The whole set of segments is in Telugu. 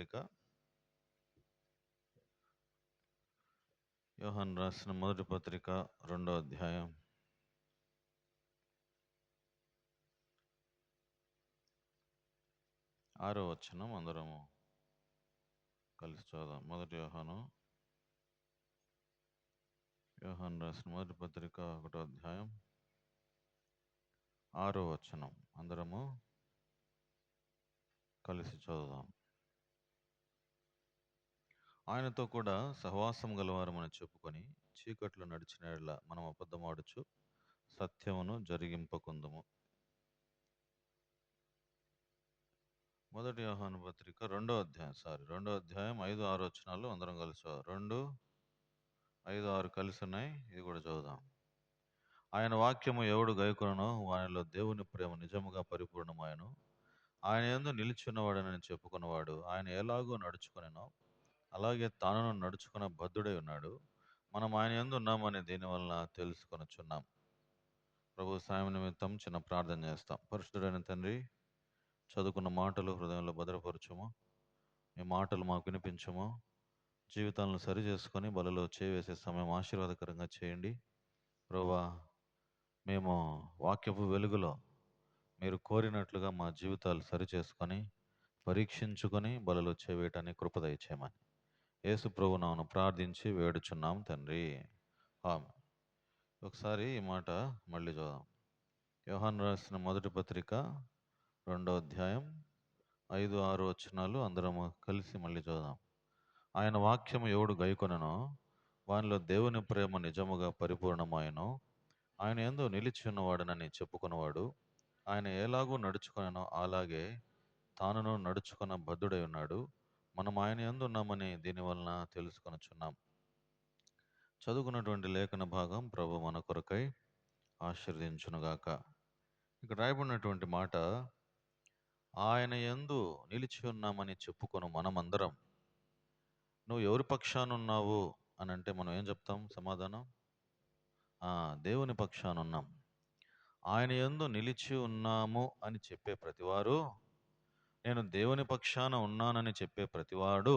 పత్రిక యోహాను రాసిన మొదటి పత్రిక 2వ అధ్యాయం 6వ వచనం అందరము కలిసి చదువుదాం. మొదటి యోహాను రాసిన మొదటి పత్రిక 1వ అధ్యాయం 6వ వచనం అందరము కలిసి చదువుదాం. ఆయనతో కూడా సహవాసం గలవారమని చెప్పుకొని చీకట్లో నడిచిన యెడల మనం అబద్ధమాడుచు సత్యమును జరిగింపకుందుము. మొదటి యోహాను పత్రిక 2వ అధ్యాయం 5, 6 వచనాలు అందరం కలిసి 2, 5, 6 కలిసి ఉన్నాయి. ఇది కూడా చదువుదాం. ఆయన వాక్యము ఎవడు గైకొనునో వానిలో దేవుని ప్రేమ నిజముగా పరిపూర్ణమాయను. ఆయన యందు నిలిచిన్నవాడనని చెప్పుకున్నవాడు ఆయన ఎలాగో నడుచుకొనెనో అలాగే తాను నడుచుకున్న బద్ధుడై ఉన్నాడు. మనం ఆయన యందు ఉన్నామని దీని వలన తెలుసుకొనుచున్నాం. ప్రభు సాయం నిమిత్తం చిన్న ప్రార్థన చేస్తాం. పరిశుద్ధుడైన తండ్రి, చదువుకున్న మాటలు హృదయంలో భద్రపరచుము. మీ మాటలు మాకు వినిపించము. జీవితాలను సరి చేసుకొని బలలో చేవేసే సమయం ఆశీర్వాదకరంగా చేయండి. ప్రభువా, మేము వాక్యపు వెలుగులో మీరు కోరినట్లుగా మా జీవితాలు సరి చేసుకొని పరీక్షించుకొని బలలో చేవేయటానికి కృప దయచేయమని యేసు ప్రభు నామమున ప్రార్థించి వేడుచున్నాం తండ్రి, ఆమేన్. ఒకసారి ఈ మాట మళ్ళీ చదుదాం. యోహాను రాసిన మొదటి పత్రిక 2వ అధ్యాయం 5, 6 వచనాలు అందరం కలిసి మళ్ళీ చదుదాం. ఆయన వాక్యము ఎవడు గైకొనెనో వానిలో దేవుని ప్రేమ నిజముగా పరిపూర్ణమాయను. ఆయన యందు నిలిచి ఉన్నవాడనని చెప్పుకున్నవాడు ఆయన ఎలాగూ నడుచుకొనెనో అలాగే తానును నడుచుకున్న బద్ధుడై ఉన్నాడు. మనం ఆయన యందు ఉన్నామని దీని వలన తెలుసుకొనుచున్నాం. చదువుకున్నటువంటి లేఖన భాగం ప్రభు మన కొరకై ఆశీర్వదించునుగాక. ఇక్కడ రాయబడినటువంటి మాట, ఆయన యందు నిలిచి ఉన్నామని చెప్పుకొను మనమందరం. నువ్వు ఎవరి పక్షాన ఉన్నావు అని అంటే మనం ఏం చెప్తాం? సమాధానం, దేవుని పక్షాన ఉన్నాం. ఆయన యందు నిలిచి ఉన్నాము అని చెప్పే ప్రతివారు, నేను దేవుని పక్షాన ఉన్నానని చెప్పే ప్రతివాడు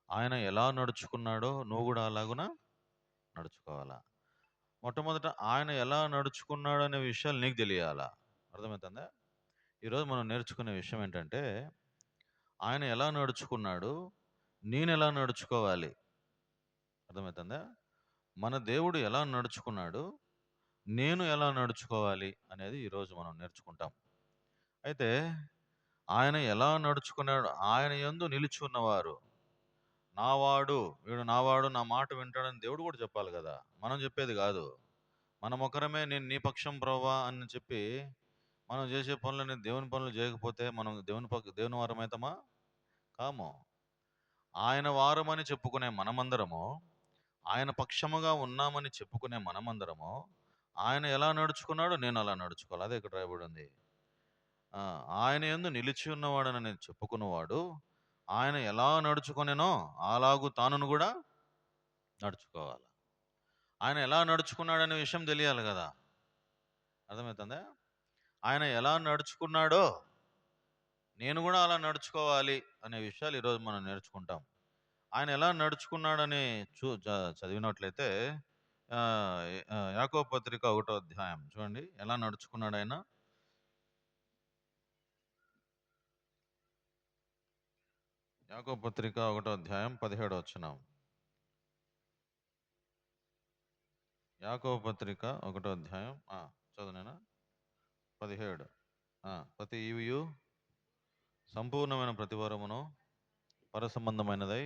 ఆయన ఎలా నడుచుకున్నాడో నువ్వు కూడా అలాగున నడుచుకోవాలా. మొట్టమొదట ఆయన ఎలా నడుచుకున్నాడు అనే విషయాలు నీకు తెలియాలా. అర్థమవుతుందా? ఈరోజు మనం నేర్చుకునే విషయం ఏంటంటే, ఆయన ఎలా నడుచుకున్నాడు, నేను ఎలా నడుచుకోవాలి. అర్థమవుతుందా? మన దేవుడు ఎలా నడుచుకున్నాడు, నేను ఎలా నడుచుకోవాలి అనేది ఈరోజు మనం నేర్చుకుంటాం. అయితే ఆయన ఎలా నడుచుకున్నాడు, ఆయన యందు నిలిచి ఉన్నవారు, నావాడు వీడు నావాడు నా మాట వింటాడని దేవుడు కూడా చెప్పాలి కదా. మనం చెప్పేది కాదు. మనం ఒకరమే నేను నీ పక్షం ప్రభువా అని చెప్పి మనం చేసే పనులని దేవుని పనులు చేయకపోతే మనం దేవుని వారం అవుతామా? కాము. ఆయన వారమని చెప్పుకునే మనమందరము, ఆయన పక్షముగా ఉన్నామని చెప్పుకునే మనమందరము, ఆయన ఎలా నడుచుకున్నాడు నేను అలా నడుచుకోవాలి. అదే ఇక్కడ రాయబడి ఉంది. ఆయన యందు నిలిచి ఉన్నవాడని చెప్పుకున్నవాడు ఆయన ఎలా నడుచుకొనెనో అలాగూ తానును కూడా నడుచుకోవాలి. ఆయన ఎలా నడుచుకున్నాడనే విషయం తెలియాలి కదా. అర్థమవుతుందా? ఆయన ఎలా నడుచుకున్నాడో నేను కూడా అలా నడుచుకోవాలి అనే విషయాలు ఈరోజు మనం నేర్చుకుంటాం. ఆయన ఎలా నడుచుకున్నాడని చదివినట్లయితే యాకోబు పత్రిక 1వ అధ్యాయం చూడండి, ఎలా నడుచుకున్నాడు ఆయన. యాకోబు పత్రిక 1వ అధ్యాయం 17వ వచనం. యాకోబు పత్రిక 1వ అధ్యాయం చదువునేనా 17. ప్రతి ఈవియు సంపూర్ణమైన ప్రతివారమును పరసంబంధమైనదై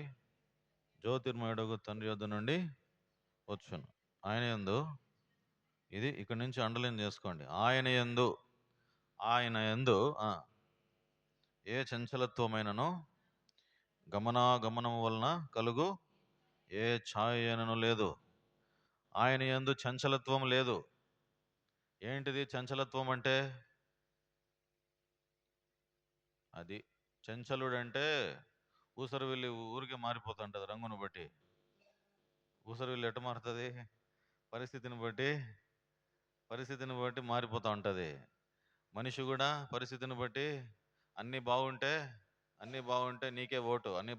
జ్యోతిర్మయుడగు తండ్రి యొద్ద నుండి వచ్చును. ఆయన యందు, ఇది ఇక్కడి నుంచి అండర్లైన్ చేసుకోండి, ఆయన యందు ఏ చంచలత్వమైనను గమనాగమనము వలన కలుగు ఏ ఛాయనను లేదు. ఆయన యందు చంచలత్వం లేదు. ఏంటిది చంచలత్వం అంటే? అది చంచలుడు అంటే ఊసరు వెళ్ళి ఊరికే మారిపోతుంటుంది రంగును బట్టి. ఊసరు వెళ్ళి ఎట్ట మారుతుంది? పరిస్థితిని బట్టి మారిపోతూ ఉంటుంది. మనిషి కూడా పరిస్థితిని బట్టి అన్నీ బాగుంటే అన్నీ బాగుంటే నీకే ఓటు, అన్నీ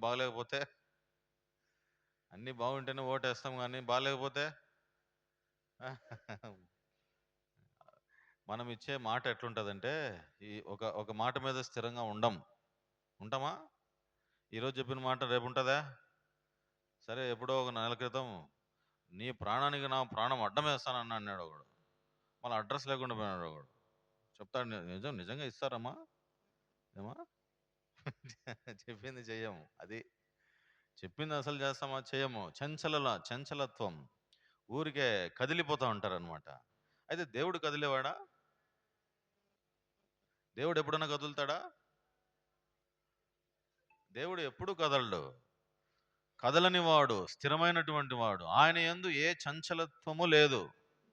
బాగుంటేనే ఓటేస్తాం, కానీ బాగాలేకపోతే మనం ఇచ్చే మాట ఎట్లుంటుందంటే, ఈ ఒక ఒక మాట మీద స్థిరంగా ఉంటామా? ఈరోజు చెప్పిన మాట రేపు ఉంటుందా? సరే, ఎప్పుడో ఒక నెల క్రితం నీ ప్రాణానికి నా ప్రాణం అడ్డం వేస్తానని అన్నాడు ఒకడు. మళ్ళీ అడ్రస్ లేకుండా పోయినాడు ఒకడు. చెప్తాడు, నిజంగా ఇస్తారమ్మా? ఏమా చెప్పింది చెయ్యము. అది చెప్పింది అసలు చేస్తామా? చేయము. చంచలత్వం, ఊరికే కదిలిపోతూ ఉంటారనమాట. అయితే దేవుడు కదిలేవాడా? దేవుడు ఎప్పుడన్నా కదులుతాడా? దేవుడు ఎప్పుడు కదలడు. కదలని వాడు, స్థిరమైనటువంటి వాడు. ఆయన యందు ఏ చంచలత్వము లేదు.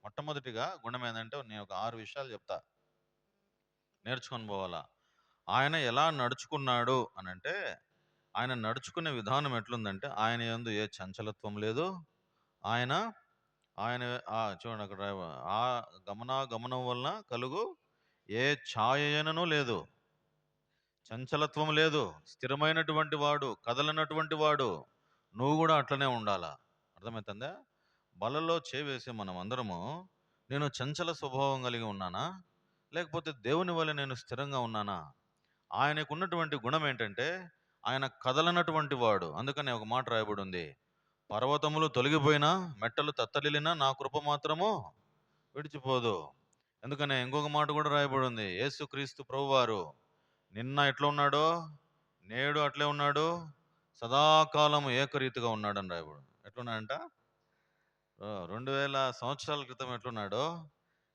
మొట్టమొదటిగా గుణం ఏంటంటే, నేను ఒక 6 విషయాలు చెప్తా, నేర్చుకొని పోవాలా. ఆయన ఎలా నడుచుకున్నాడు అనంటే, ఆయన నడుచుకునే విధానం ఎట్లుందంటే, ఆయన యందు ఏ చంచలత్వం లేదు. ఆయన ఆయన చూడండి అక్కడ, ఆ గమనం వలన కలుగు ఏ ఛాయనను లేదు, చంచలత్వం లేదు, స్థిరమైనటువంటి వాడు, కదలనటువంటి వాడు. నువ్వు కూడా అట్లనే ఉండాలా. అర్థమవుతుందా? బలలో చేవేసి మనం అందరము, నేను చంచల స్వభావం కలిగి ఉన్నానా, లేకపోతే దేవుని వల్ల నేను స్థిరంగా ఉన్నానా? ఆయనకు ఉన్నటువంటి గుణం ఏంటంటే, ఆయన కదలనటువంటి వాడు. అందుకని ఒక మాట రాయబడి ఉంది, పర్వతములు తొలగిపోయినా, మెట్టలు తత్తలిలినా, నా కృప మాత్రము విడిచిపోదు. ఎందుకనే ఇంకొక మాట కూడా రాయబడి ఉంది, యేసుక్రీస్తు ప్రభువారు నిన్న ఎట్లా ఉన్నాడో నేడు అట్లే ఉన్నాడు, సదాకాలము ఏకరీతిగా ఉన్నాడని రాయబడి. ఎట్లున్నాడంట? 2000 సంవత్సరాల క్రితం ఎట్లున్నాడో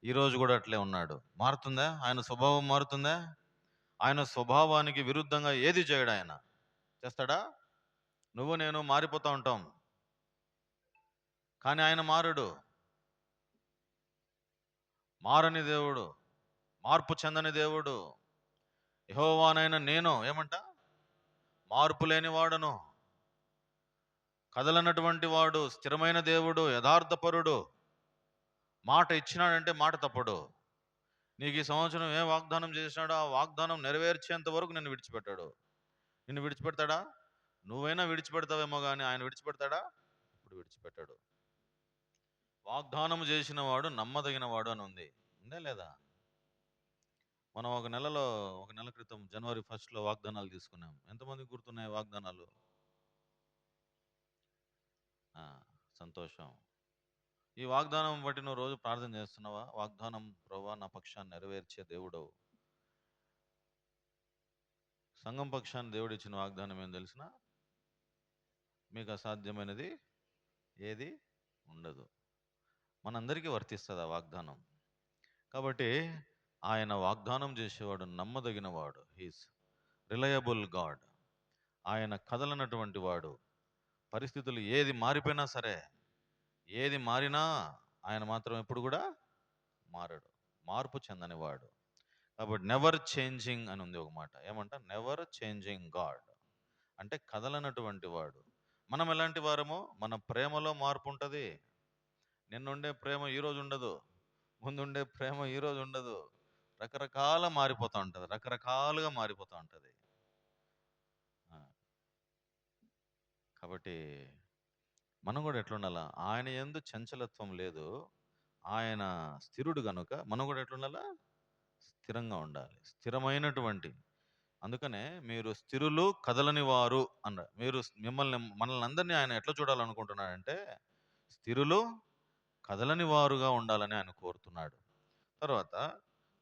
ఈరోజు కూడా అట్లే ఉన్నాడు. మారుతుందా? ఆయన స్వభావం మారుతుందా? ఆయన స్వభావానికి విరుద్ధంగా ఏది చేయడు. ఆయన చేస్తాడా? నువ్వు నేను మారిపోతూ ఉంటాం, కానీ ఆయన మారడు. మారని దేవుడు, మార్పు చెందని దేవుడు. యెహోవానైన నేను ఏమంట? మార్పు లేని వాడను, కదలనటువంటి వాడు, స్థిరమైన దేవుడు, యథార్థపరుడు. మాట ఇచ్చినాడంటే మాట తప్పడు. నీకు ఈ సంవత్సరం ఏ వాగ్దానం చేసినాడో ఆ వాగ్దానం నెరవేర్చేంత వరకు నిన్ను విడిచిపెట్టాడు. నిన్ను విడిచిపెడతాడా? నువ్వైనా విడిచిపెడతావేమో, కానీ ఆయన విడిచిపెడతాడా? ఇప్పుడు విడిచిపెట్టాడు. వాగ్దానం చేసిన వాడు నమ్మదగిన వాడు అని ఉంది, ఉందా లేదా? మనం ఒక నెల క్రితం జనవరి 1 వాగ్దానాలు తీసుకున్నాం. ఎంతమందికి గుర్తున్నాయి వాగ్దానాలు? సంతోషం. ఈ వాగ్దానం బట్టి నువ్వు రోజు ప్రార్థన చేస్తున్నావా? వాగ్దానం, ప్రభువా నా పక్షాన్ని నెరవేర్చే దేవుడవు. సంఘం పక్షాన్ని దేవుడు ఇచ్చిన వాగ్దానం ఏం తెలిసిన? మీకు అసాధ్యమైనది ఏది ఉండదు. మనందరికీ వర్తిస్తుంది ఆ వాగ్దానం. కాబట్టి ఆయన వాగ్దానం చేసేవాడు నమ్మదగిన వాడు. He's reliable God. ఆయన కదలనటువంటి వాడు. పరిస్థితులు ఏది మారిపోయినా సరే, ఏది మారినా ఆయన మాత్రం ఎప్పుడు కూడా మారడు, మార్పు చెందని వాడు. కాబట్టి నెవర్ చేంజింగ్ అని ఉంది ఒక మాట. ఏమంట? నెవర్ చేంజింగ్ గాడ్ అంటే కదలనటువంటి వాడు. మనం ఎలాంటి వారమో, మన ప్రేమలో మార్పు ఉంటుంది. నిన్నుండే ప్రేమ ఈరోజు ఉండదు, ముందుండే ప్రేమ ఈరోజు ఉండదు. రకరకాలుగా మారిపోతూ ఉంటుంది. కాబట్టి మనం కూడా ఎట్లుండాలా? ఆయన యందు చంచలత్వం లేదు, ఆయన స్థిరుడు కనుక మనం కూడా ఎట్లుండాలా? స్థిరంగా ఉండాలి, స్థిరమైనటువంటి. అందుకనే మీరు స్థిరులు కదలని వారు అన్నారు. మనల్ని అందరినీ ఆయన ఎట్లా చూడాలనుకుంటున్నాడంటే, స్థిరులు కదలని వారుగా ఉండాలని ఆయన కోరుతున్నాడు. తర్వాత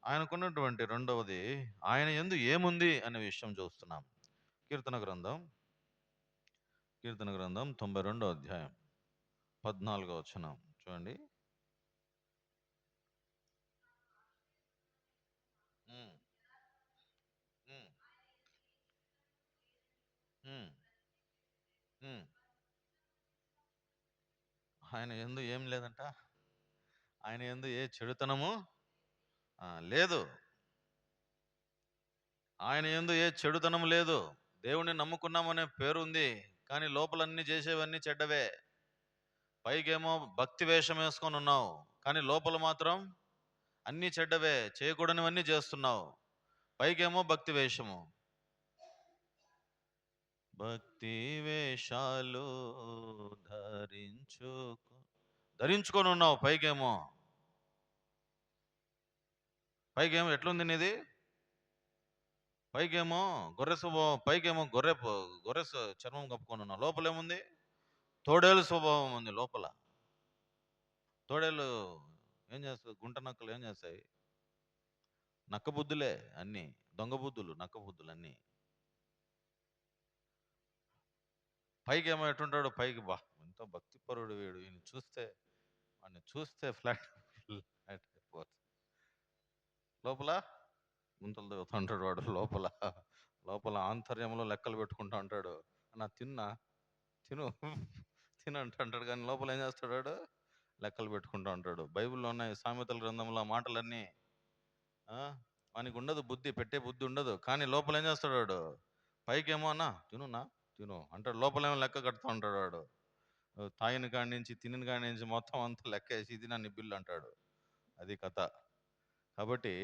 ఆయనకున్నటువంటి రెండవది, ఆయన యందు ఏముంది అనే విషయం చూస్తున్నాం. కీర్తన గ్రంథం 92వ అధ్యాయం 14వ వచనం చూడండి. ఉమ్, ఉమ్, ఉమ్, ఉమ్. ఆయన యందు ఏం లేదంట? ఆయన యందు ఏ చెడుతనము లేదు. ఆయన యందు ఏ చెడుతనం లేదు. దేవుణ్ణి నమ్ముకున్నామనే పేరు ఉంది, కానీ లోపలన్నీ చేసేవన్నీ చెడ్డవే. పైకేమో భక్తి వేషం వేసుకొని ఉన్నావు, కానీ లోపల మాత్రం అన్నీ చెడ్డవే, చేయకూడనివన్నీ చేస్తున్నావు. పైకేమో భక్తి వేషము. భక్తి వేషాలు ధరించుకొని ఉన్నావు. పైకేమో ఎట్లుంది నీది? పైకేమో గొర్రె స్వభావం, పైకేమో గొర్రె చర్మం కప్పుకొని ఉన్నావు. లోపల ఏముంది? తోడేలు స్వభావం ఉంది లోపల. తోడేలు ఏం చేస్తుంది? గుంట నక్కలు ఏం చేస్తాయి? నక్క బుద్ధులే అన్ని, దొంగ బుద్ధులు, నక్క బుద్ధులు అన్ని. పైకి ఏమో ఎటుంటాడు? పైకి బా ఎంతో భక్తిపరుడు వీడు, ఈయన చూస్తే వాడిని చూస్తే ఫ్లాట్ అయిపోతుంది. లోపల గుంతలు దిగుతుంటాడు వాడు. లోపల లోపల ఆంతర్యంలో లెక్కలు పెట్టుకుంటా ఉంటాడు. నా తిను తిను అంటాడు. కానీ లోపల ఏం చేస్తాడు వాడు? లెక్కలు పెట్టుకుంటూ ఉంటాడు. బైబిల్లో ఉన్నాయి సామెతల గ్రంథంలో ఆ మాటలన్నీ. వానికి ఉండదు బుద్ధి, పెట్టే బుద్ధి ఉండదు. కానీ లోపల ఏం చేస్తాడు వాడు? పైకేమో అన్నా తిను అంటాడు, లోపలేమో లెక్క కడుతూ ఉంటాడు వాడు. తాగిన కాడి నుంచి తినిన కాడి నుంచి మొత్తం అంతా లెక్క వేసి ఇది నన్ను బిల్లు అంటాడు. అది కథ. కాబట్టి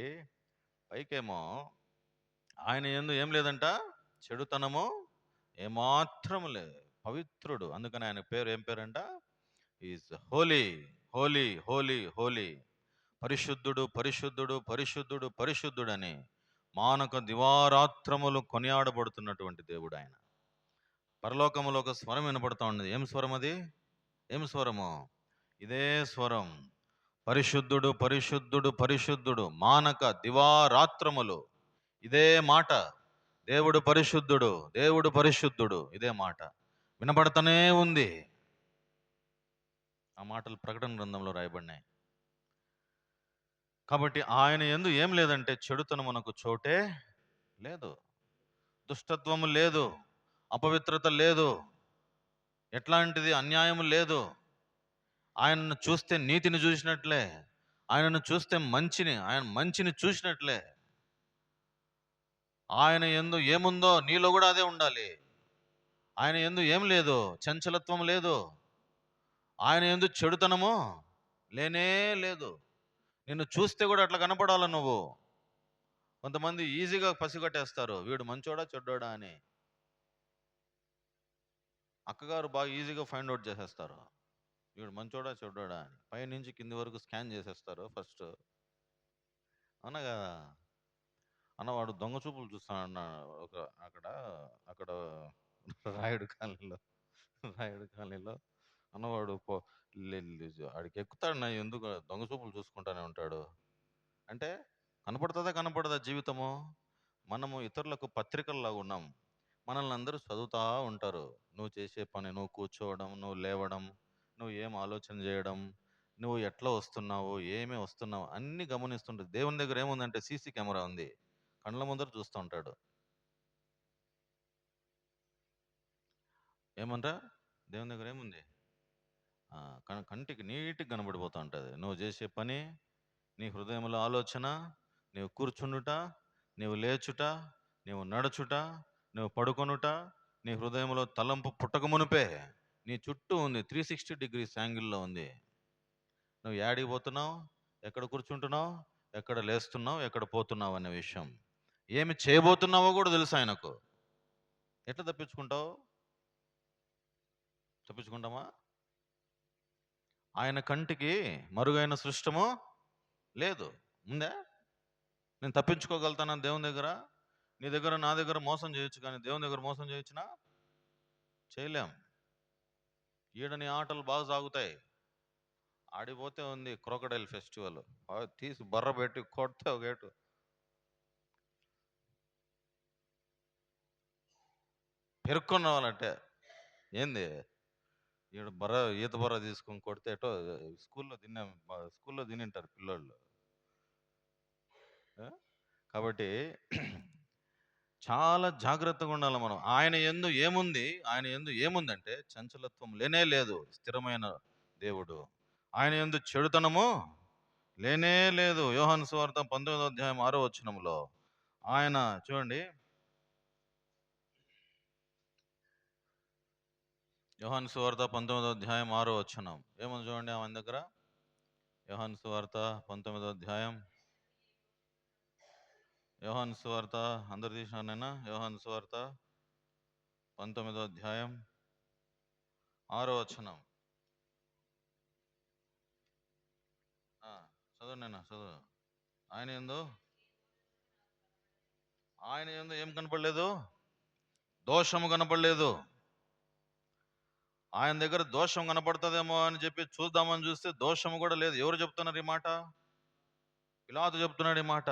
పైకేమో ఆయన యందు ఏం లేదంట, చెడుతనము ఏమాత్రం లేదు, పవిత్రుడు. అందుకని ఆయన పేరు ఏం పేరంట? Is holy, holy, holy, holy. పరిశుద్ధుడు, పరిశుద్ధుడు, పరిశుద్ధుడు, పరిశుద్ధుడని మానక దివారాత్రములు కొనియాడబడుతున్నటువంటి దేవుడు ఆయన. పరలోకములో ఒక స్వరం వినపడుతూ ఉన్నది. ఏం స్వరం అది? ఏం స్వరము? ఇదే స్వరం, పరిశుద్ధుడు, పరిశుద్ధుడు, పరిశుద్ధుడు, మానక దివారాత్రములు. ఇదే మాట, దేవుడు పరిశుద్ధుడు, దేవుడు పరిశుద్ధుడు, ఇదే మాట వినపడతానే ఉంది. ఆ మాటలు ప్రకటన గ్రంథంలో రాయబడినాయి. కాబట్టి ఆయన యందు ఏం లేదంటే చెడుతనమునకు చోటే లేదు, దుష్టత్వము లేదు, అపవిత్రత లేదు, ఎట్లాంటిది అన్యాయము లేదు. ఆయనను చూస్తే నీతిని చూసినట్లే, ఆయనను చూస్తే ఆయన మంచిని చూసినట్లే. ఆయన యందు ఏముందో నీలో కూడా అదే ఉండాలి. ఆయన యందు ఏం లేదు, చంచలత్వం లేదు, ఆయన యందు చెడుతనము లేనే లేదు. నిన్ను చూస్తే కూడా అట్లా కనపడాల నువ్వు. కొంతమంది ఈజీగా పసిగట్టేస్తారు వీడు మంచోడా చెడ్డోడా అని. అక్కగారు బాగా ఈజీగా ఫైండ్ అవుట్ చేసేస్తారు వీడు మంచోడా చెడ్డోడా అని. పైనుంచి కింది వరకు స్కాన్ చేసేస్తారు ఫస్ట్. అవునా కదా అన్నవాడు? దొంగ చూపులు చూస్తానన్న ఒక అక్కడ అక్కడ రాయుడు కాలనీలో అన్నవాడు ఆడికి ఎక్కుతాడు. ఎందుకు దొంగ చూపులు చూసుకుంటానే ఉంటాడు అంటే, కనపడదా జీవితము? మనము ఇతరులకు పత్రికల్లాగా ఉన్నాం. మనల్ని అందరూ చదువుతూ ఉంటారు. నువ్వు చేసే పని, నువ్వు కూర్చోవడం, నువ్వు లేవడం, నువ్వు ఏం ఆలోచన చేయడం, నువ్వు ఎట్లా వస్తున్నావు, ఏమి వస్తున్నావు అన్నీ గమనిస్తుంటారు. దేవుని దగ్గర ఏముందంటే సీసీ కెమెరా ఉంది, కళ్ళ ముందర చూస్తూ ఉంటాడు. ఏమంటా దేవుని దగ్గర ఏముంది? కంటికి నీట్గా కనబడిపోతూ ఉంటుంది నువ్వు చేసే పని, నీ హృదయంలో ఆలోచన, నీవు కూర్చుండుట, నీవు లేచుట, నీవు నడుచుట, నువ్వు పడుకొనుట, నీ హృదయంలో తలంపు పుట్టక మునిపే నీ చుట్టూ ఉంది. 360 డిగ్రీస్ యాంగిల్లో ఉంది. నువ్వు యాడికి పోతున్నావు, ఎక్కడ కూర్చుంటున్నావు, ఎక్కడ లేస్తున్నావు, ఎక్కడ పోతున్నావు అనే విషయం, ఏమి చేయబోతున్నావో కూడా తెలుసు ఆయనకు. ఎట్లా తప్పించుకుంటామా? ఆయన కంటికి మరుగైన సృష్టము లేదు. ఉందా? నేను తప్పించుకోగలుగుతాను దేవుని దగ్గర? నీ దగ్గర నా దగ్గర మోసం చేయొచ్చు, కానీ దేవుని దగ్గర మోసం చేయొచ్చునా? చేయలేం. ఈడని ఆటలు బాగా సాగుతాయి. ఆడిపోతే ఉంది క్రోకడైల్ ఫెస్టివల్, తీసి బర్ర పెట్టి కొడితే ఒక ఏటు. పెరుక్కొని రావాలంటే ఏంది? ఈడ ఈత బర్ర తీసుకొని కొడితే ఎటో స్కూల్లో తినింటారు పిల్లోళ్ళు. కాబట్టి చాలా జాగ్రత్తగా ఉండాలి మనం. ఆయన యందు ఏముందంటే చంచలత్వం లేనే లేదు, స్థిరమైన దేవుడు. ఆయన యందు చెడుతనము లేనే లేదు. యోహాను సువార్త 19వ అధ్యాయం 6వ వచనంలో ఆయన చూడండి, యోహాను సువార్త 19వ అధ్యాయం 6వ వచనం ఏముంది చూడండి ఆయన దగ్గర. యోహాను సువార్త 19వ అధ్యాయం, యోహాను సువార్త అందరు తీసినారైనా? యోహాను సువార్త 19వ అధ్యాయం 6వ వచనం. చదువు నేను చదువు. ఆయన యందు ఏం కనపడలేదు? దోషము కనపడలేదు. ఆయన దగ్గర దోషం కనపడుతుందేమో అని చెప్పి చూద్దామని చూస్తే దోషము కూడా లేదు. ఎవరు చెప్తున్నారు ఈ మాట? పిలాతు చెప్తున్నాడు ఈ మాట.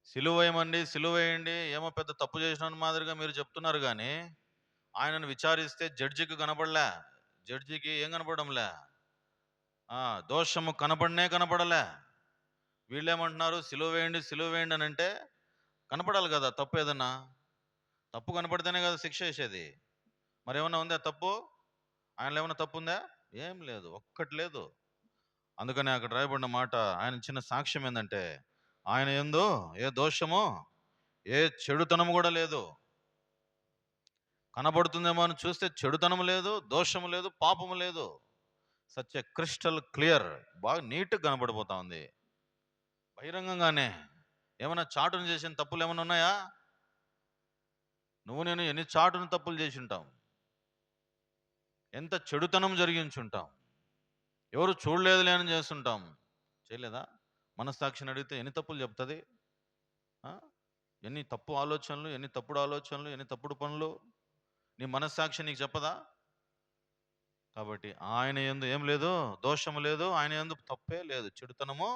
సిలువేయమండి, సిలువేయండి, ఏమో పెద్ద తప్పు చేసిన మాదిరిగా మీరు చెప్తున్నారు, కానీ ఆయనను విచారిస్తే జడ్జికి కనపడలే. జడ్జికి ఏం కనపడంలే? దోషము కనపడలే. వీళ్ళేమంటున్నారు? సిలువేయండి, సిలువేయండి అని అంటే కనపడాలి కదా తప్పు. ఏదన్నా తప్పు కనపడితేనే కదా శిక్ష వేసేది. మరి ఏమన్నా ఉందా తప్పు? ఆయనలో ఏమన్నా తప్పు ఉందా? ఏం లేదు, ఒక్కటి లేదు. అందుకని అక్కడ రాయబడిన మాట, ఆయన చిన్న సాక్ష్యం ఏంటంటే ఆయన యందు ఏ దోషము, ఏ చెడుతనము కూడా లేదు. కనబడుతుందేమో అని చూస్తే చెడుతనము లేదు, దోషము లేదు, పాపము లేదు. సచ్ ఎ క్రిస్టల్ క్లియర్, బాగా నీట్గా కనబడిపోతా ఉంది బహిరంగంగానే. ఏమైనా చాటును చేసిన తప్పులు ఏమైనా ఉన్నాయా? నువ్వు నేను ఎన్ని చాటును తప్పులు చేసి ఉంటాం, ఎంత చెడుతనం జరిగించుంటాం, ఎవరు చూడలేదులే అని చేస్తుంటాం. చేయలేదా? మనస్సాక్షిని అడిగితే ఎన్ని తప్పులు చెప్తుంది? ఎన్ని తప్పు ఆలోచనలు, ఎన్ని తప్పుడు ఆలోచనలు, ఎన్ని తప్పుడు పనులు నీ మనస్సాక్షి నీకు చెప్పదా? కాబట్టి ఆయన యందు ఏం లేదు? దోషము లేదు. ఆయన యందు తప్పే లేదు, చెడుతనము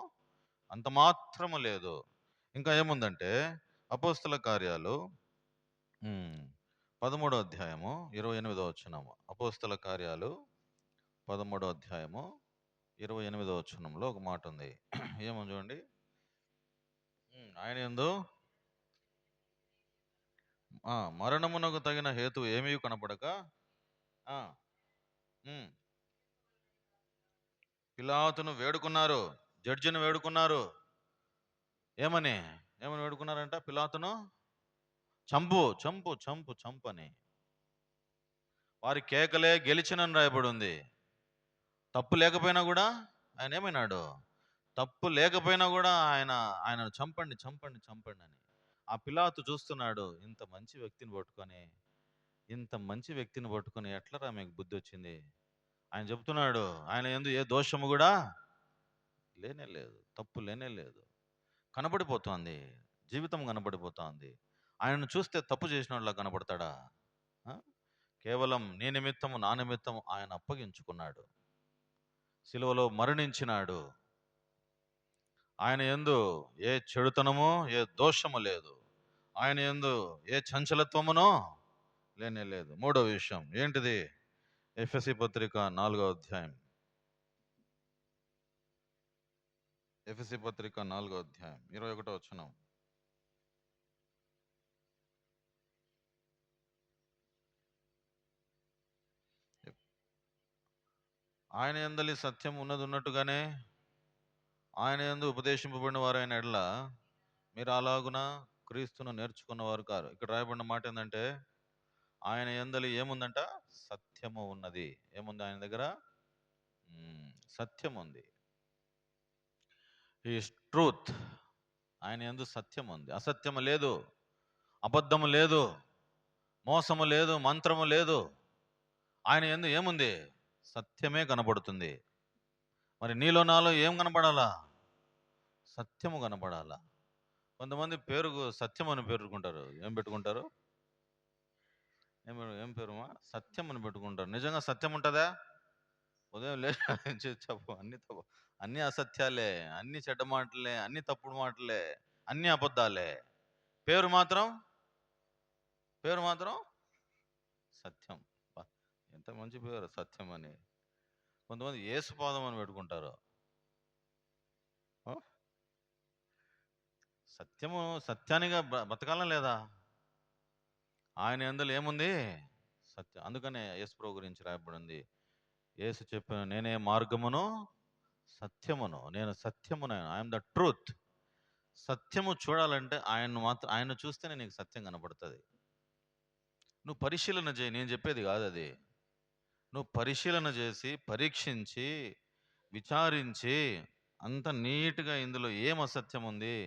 అంత మాత్రము లేదు. ఇంకా ఏముందంటే అపోస్తల కార్యాలు 13వ అధ్యాయము 28వ వచనము. అపోస్తల కార్యాలు 13వ అధ్యాయము 28వ వచనంలో ఒక మాట ఉంది. ఏమో చూడండి. ఆయన యందు మరణమునకు తగిన హేతు ఏమీ కనపడక పిలాతును వేడుకున్నారు, జడ్జిని వేడుకున్నారు. ఏమని వేడుకున్నారంట? పిలాతును చంపు చంపు చంపు చంపు అని. వారి కేకలే గెలిచినని రాయబడి ఉంది. తప్పు లేకపోయినా కూడా ఆయన ఏమైనాడు? తప్పు లేకపోయినా కూడా ఆయనను చంపండి చంపండి చంపండి అని. ఆ పిలాతు చూస్తున్నాడు, ఇంత మంచి వ్యక్తిని పట్టుకొని ఎట్లరా మీకు బుద్ధి వచ్చింది? ఆయన చెప్తున్నాడు, ఆయన యందు ఏ దోషము కూడా లేనే లేదు, తప్పు లేనే లేదు. కనబడిపోతోంది, జీవితం కనబడిపోతోంది. ఆయనను చూస్తే తప్పు చేసిన వాళ్ళ కనబడతాడా? కేవలం నీ నిమిత్తము, నా నిమిత్తము ఆయన అప్పగించుకున్నాడు, సిలువలో మరణించినాడు. ఆయన యందు ఏ చెడుతనము, ఏ దోషము లేదు. ఆయన యందు ఏ చంచలత్వమునో లేనే లేదు. మూడో విషయం ఏంటిది? ఎఫెసీ పత్రిక 4వ అధ్యాయం. ఎఫెసీ పత్రిక 4వ అధ్యాయం 21వ వచనం. ఆయన యందలి సత్యం ఉన్నట్టుగానే ఆయన యందు ఉపదేశింపబడిన వారైన ఎడల మీరు అలాగున క్రీస్తును నేర్చుకున్నవారు కారు. ఇక్కడ రాయబడిన మాట ఏంటంటే ఆయన యందలి ఏముందంట? సత్యము ఉన్నది. ఏముంది ఆయన దగ్గర? సత్యం ఉంది. Is truth. ఆయన యందు సత్యం ఉంది, అసత్యము లేదు, అబద్ధము లేదు, మోసము లేదు, మంత్రము లేదు. ఆయన యందు ఏముంది? సత్యమే కనబడుతుంది. మరి నీలో నాలో ఏం కనపడాలా? సత్యము కనపడాలా. కొంతమంది పేరుకు సత్యం అని పెట్టుకుంటారు. ఏం పెట్టుకుంటారు? ఏం పేరుమా? సత్యం అని పెట్టుకుంటారు. నిజంగా సత్యం ఉంటుందా? ఉదయం లేచి చెప్పు, అన్ని తప్పు, అన్ని అసత్యాలే, అన్ని చెడ్డ మాటలే, అన్ని తప్పుడు మాటలే, అన్ని అబద్ధాలే. పేరు మాత్రం సత్యం. ఎంత మంచి పేరు, సత్యం అని. కొంతమంది యేసుపాదం అని పెట్టుకుంటారు. సత్యము, సత్యానిగా బతకాలం లేదా? ఆయన యందు ఏముంది? సత్యం. అందుకనే యేసు ప్రభు గురించి రాయబడింది. యేసు చెప్పిన, నేనే మార్గమును సత్యమును, నేను సత్యమును, ఐఎమ్ ద ట్రూత్. సత్యము చూడాలంటే ఆయన చూస్తేనే నీకు సత్యం కనపడుతుంది. నువ్వు పరిశీలన చేయి, నేను చెప్పేది కాదు అది. నువ్వు పరిశీలన చేసి, పరీక్షించి, విచారించి, అంత నీట్గా ఇందులో ఏం అసత్యం ఉంది,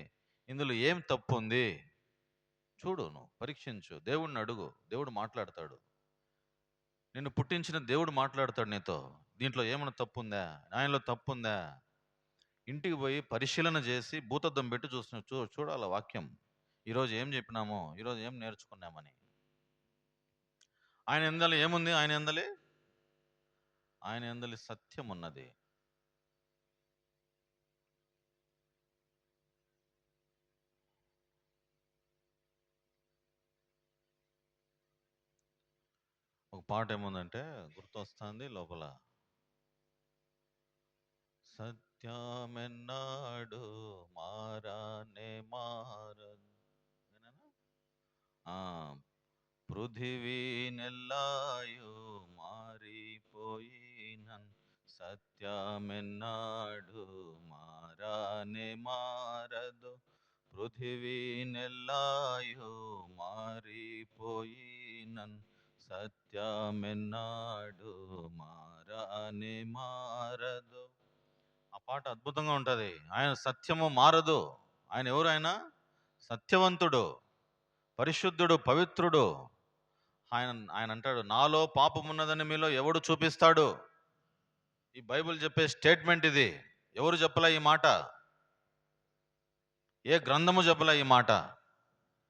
ఇందులో ఏం తప్పు ఉంది చూడు. నువ్వు పరీక్షించు, దేవుడిని అడుగు, దేవుడు మాట్లాడతాడు. నిన్ను పుట్టించిన దేవుడు మాట్లాడతాడు నీతో. దీంట్లో ఏమైనా తప్పు ఉందా, ఆయనలో తప్పు ఉందా? ఇంటికి పోయి పరిశీలన చేసి భూతద్దం పెట్టి చూడాల వాక్యం. ఈరోజు ఏం చెప్పినామో, ఈరోజు ఏం నేర్చుకున్నామని. ఆయన ఎందలి ఏముంది? ఆయన ఎందలి సత్యం ఉన్నది. ఒక పాట ఏముందంటే గుర్తొస్తుంది లోపల. సత్యమెన్నాడు మారానే మారదు. ఏనేనా? ఆ, పృథివీ నెల్లాయు మారిపోయినన్, సత్యమెన్నాడు మారానే మారదు. పృథివీ నెల్లాయు మారిపోయినన్, సత్యమెన్నాడు మారానే మారదు. ఆ పాట అద్భుతంగా ఉంటుంది. ఆయన సత్యము మారదు. ఆయన ఎవరు? ఆయన సత్యవంతుడు, పరిశుద్ధుడు, పవిత్రుడు. ఆయన ఆయన అంటాడు, నాలో పాపం ఉన్నదని మీలో ఎవడు చూపిస్తాడు? ఈ బైబిల్ చెప్పే స్టేట్మెంట్ ఇది. ఎవరు చెప్పలే ఈ మాట? ఏ గ్రంథము చెప్పలే ఈ మాట.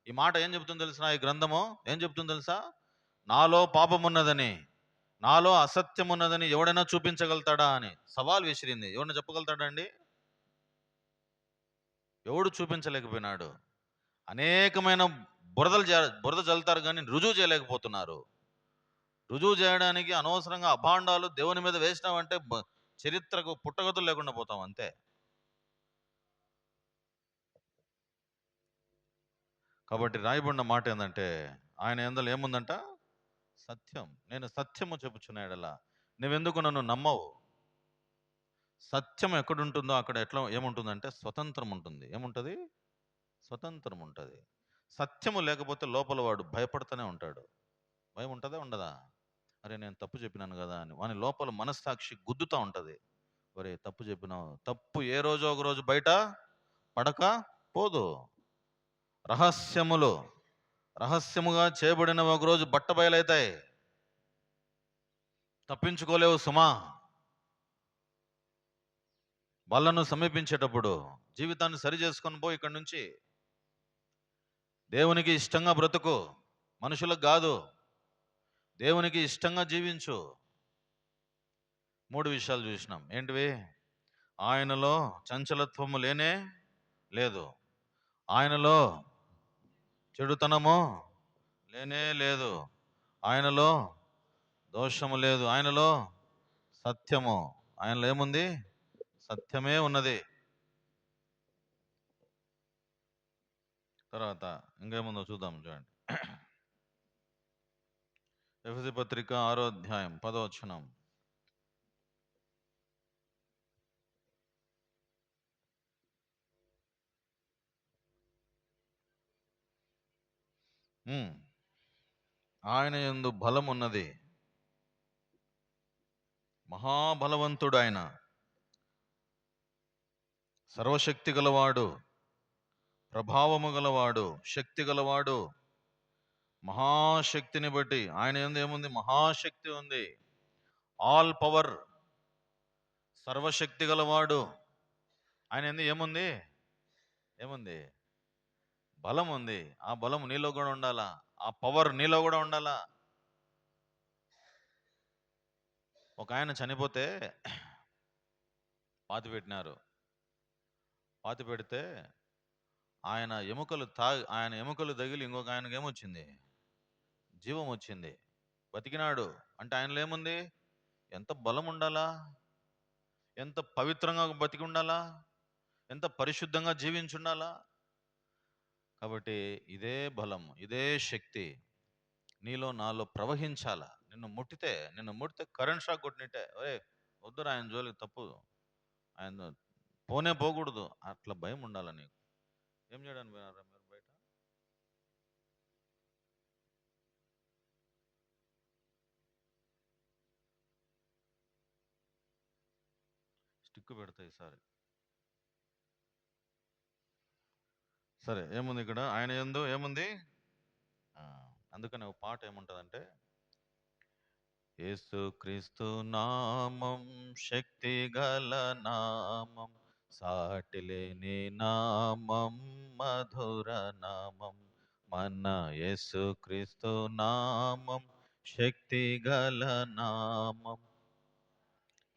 ఈ మాట ఏం చెప్తుందో తెలుసా? ఈ గ్రంథము ఏం చెప్తుందో తెలుసా? నాలో పాపం ఉన్నదని, నాలో అసత్యం ఉన్నదని ఎవడైనా చూపించగలుగుతాడా అని సవాల్ విసిరింది. ఎవడైనా చెప్పగలుగుతాడా అండి? ఎవడు చూపించలేకపోయినాడు. అనేకమైన బురద జల్లుతారు కానీ రుజువు చేయలేకపోతున్నారు. రుజువు చేయడానికి అనవసరంగా అభాండాలు దేవుని మీద వేసినామంటే చరిత్రకు పుట్టగతులు లేకుండా పోతాం అంతే. కాబట్టి రాయబడిన మాట ఏంటంటే, ఆయన యందల ఏముందంట? సత్యం. నేను సత్యము చెప్పుచున్నాడలా నువ్వెందుకు నన్ను నమ్మవు? సత్యం ఎక్కడుంటుందో అక్కడ ఏముంటుందంటే స్వతంత్రం ఉంటుంది. ఏముంటుంది? స్వతంత్రం ఉంటుంది. సత్యము లేకపోతే లోపల వాడు భయపడుతూనే ఉంటాడు. భయం ఉంటుందా ఉండదా? అరే నేను తప్పు చెప్పినాను కదా అని వాని లోపల మనస్సాక్షి గుద్దుతూ ఉంటుంది. ఒరే తప్పు చెప్పినావు. తప్పు ఏ రోజో ఒక రోజు బయట పడక పోదు. రహస్యముగా చేయబడిన ఒక రోజు బట్ట బయలైతాయి. తప్పించుకోలేవు సుమా. వాళ్ళను సమీపించేటప్పుడు జీవితాన్ని సరి చేసుకొని పో ఇక్కడి నుంచి. దేవునికి ఇష్టంగా బ్రతుకు, మనుషులకు కాదు. దేవునికి ఇష్టంగా జీవించు. 3 విషయాలు చూసినాం. ఏంటివి? ఆయనలో చంచలత్వము లేనే లేదు. ఆయనలో చెడుతనము లేనే లేదు. ఆయనలో దోషము లేదు. ఆయనలో సత్యము. ఆయనలో ఏముంది? సత్యమే ఉన్నది. తర్వాత ఇంకేముందో చూద్దాం. చూడండి, ఎఫెసీ పత్రిక 6వ అధ్యాయం 10వ వచనం. ఆయన యందు బలం ఉన్నది. మహాబలవంతుడు ఆయన, సర్వశక్తి గలవాడు, ప్రభావము గలవాడు, శక్తి గలవాడు. మహాశక్తిని బట్టి ఆయన యందు ఏముంది? మహాశక్తి ఉంది. ఆల్ పవర్, సర్వశక్తి గలవాడు. ఆయన యందు ఏముంది? బలం ఉంది. ఆ బలం నీలో కూడా ఉండాలా. ఆ పవర్ నీలో కూడా ఉండాలా. ఒక ఆయన చనిపోతే పాతి పెట్టినారు. పాతి పెడితే ఆయన ఎముకలు తగిలి ఇంకొక ఆయనకి ఏమొచ్చింది? జీవం వచ్చింది. బతికినాడు. అంటే ఆయనలో ఏముంది? ఎంత బలం ఉండాలా, ఎంత పవిత్రంగా బతికి ఉండాలా, ఎంత పరిశుద్ధంగా జీవించుండాలా. కాబట్టి ఇదే బలం, ఇదే శక్తి నీలో నాలో ప్రవహించాలా. నిన్ను ముట్టితే కరెంట్ షాక్ కొట్టినట్టే. ఒరే వద్దురా ఆయన జోలికి, తప్పు, ఆయన పోనే పోకూడదు. అట్లా భయం ఉండాలా నీకు. ఏం చేయడానికి పోయినారా మీరు బయట? స్టిక్ పెడతాయి ఈసారి. సరే, ఏముంది ఇక్కడ? ఆయన యందు ఏముంది? అందుకని ఒక పాట ఏముంటుందంటే, యేసుక్రీస్తు నామం శక్తి గల నామం, సాటిలేని నామం మధుర నామం, మన యేసుక్రీస్తు నామం శక్తి గల నామం,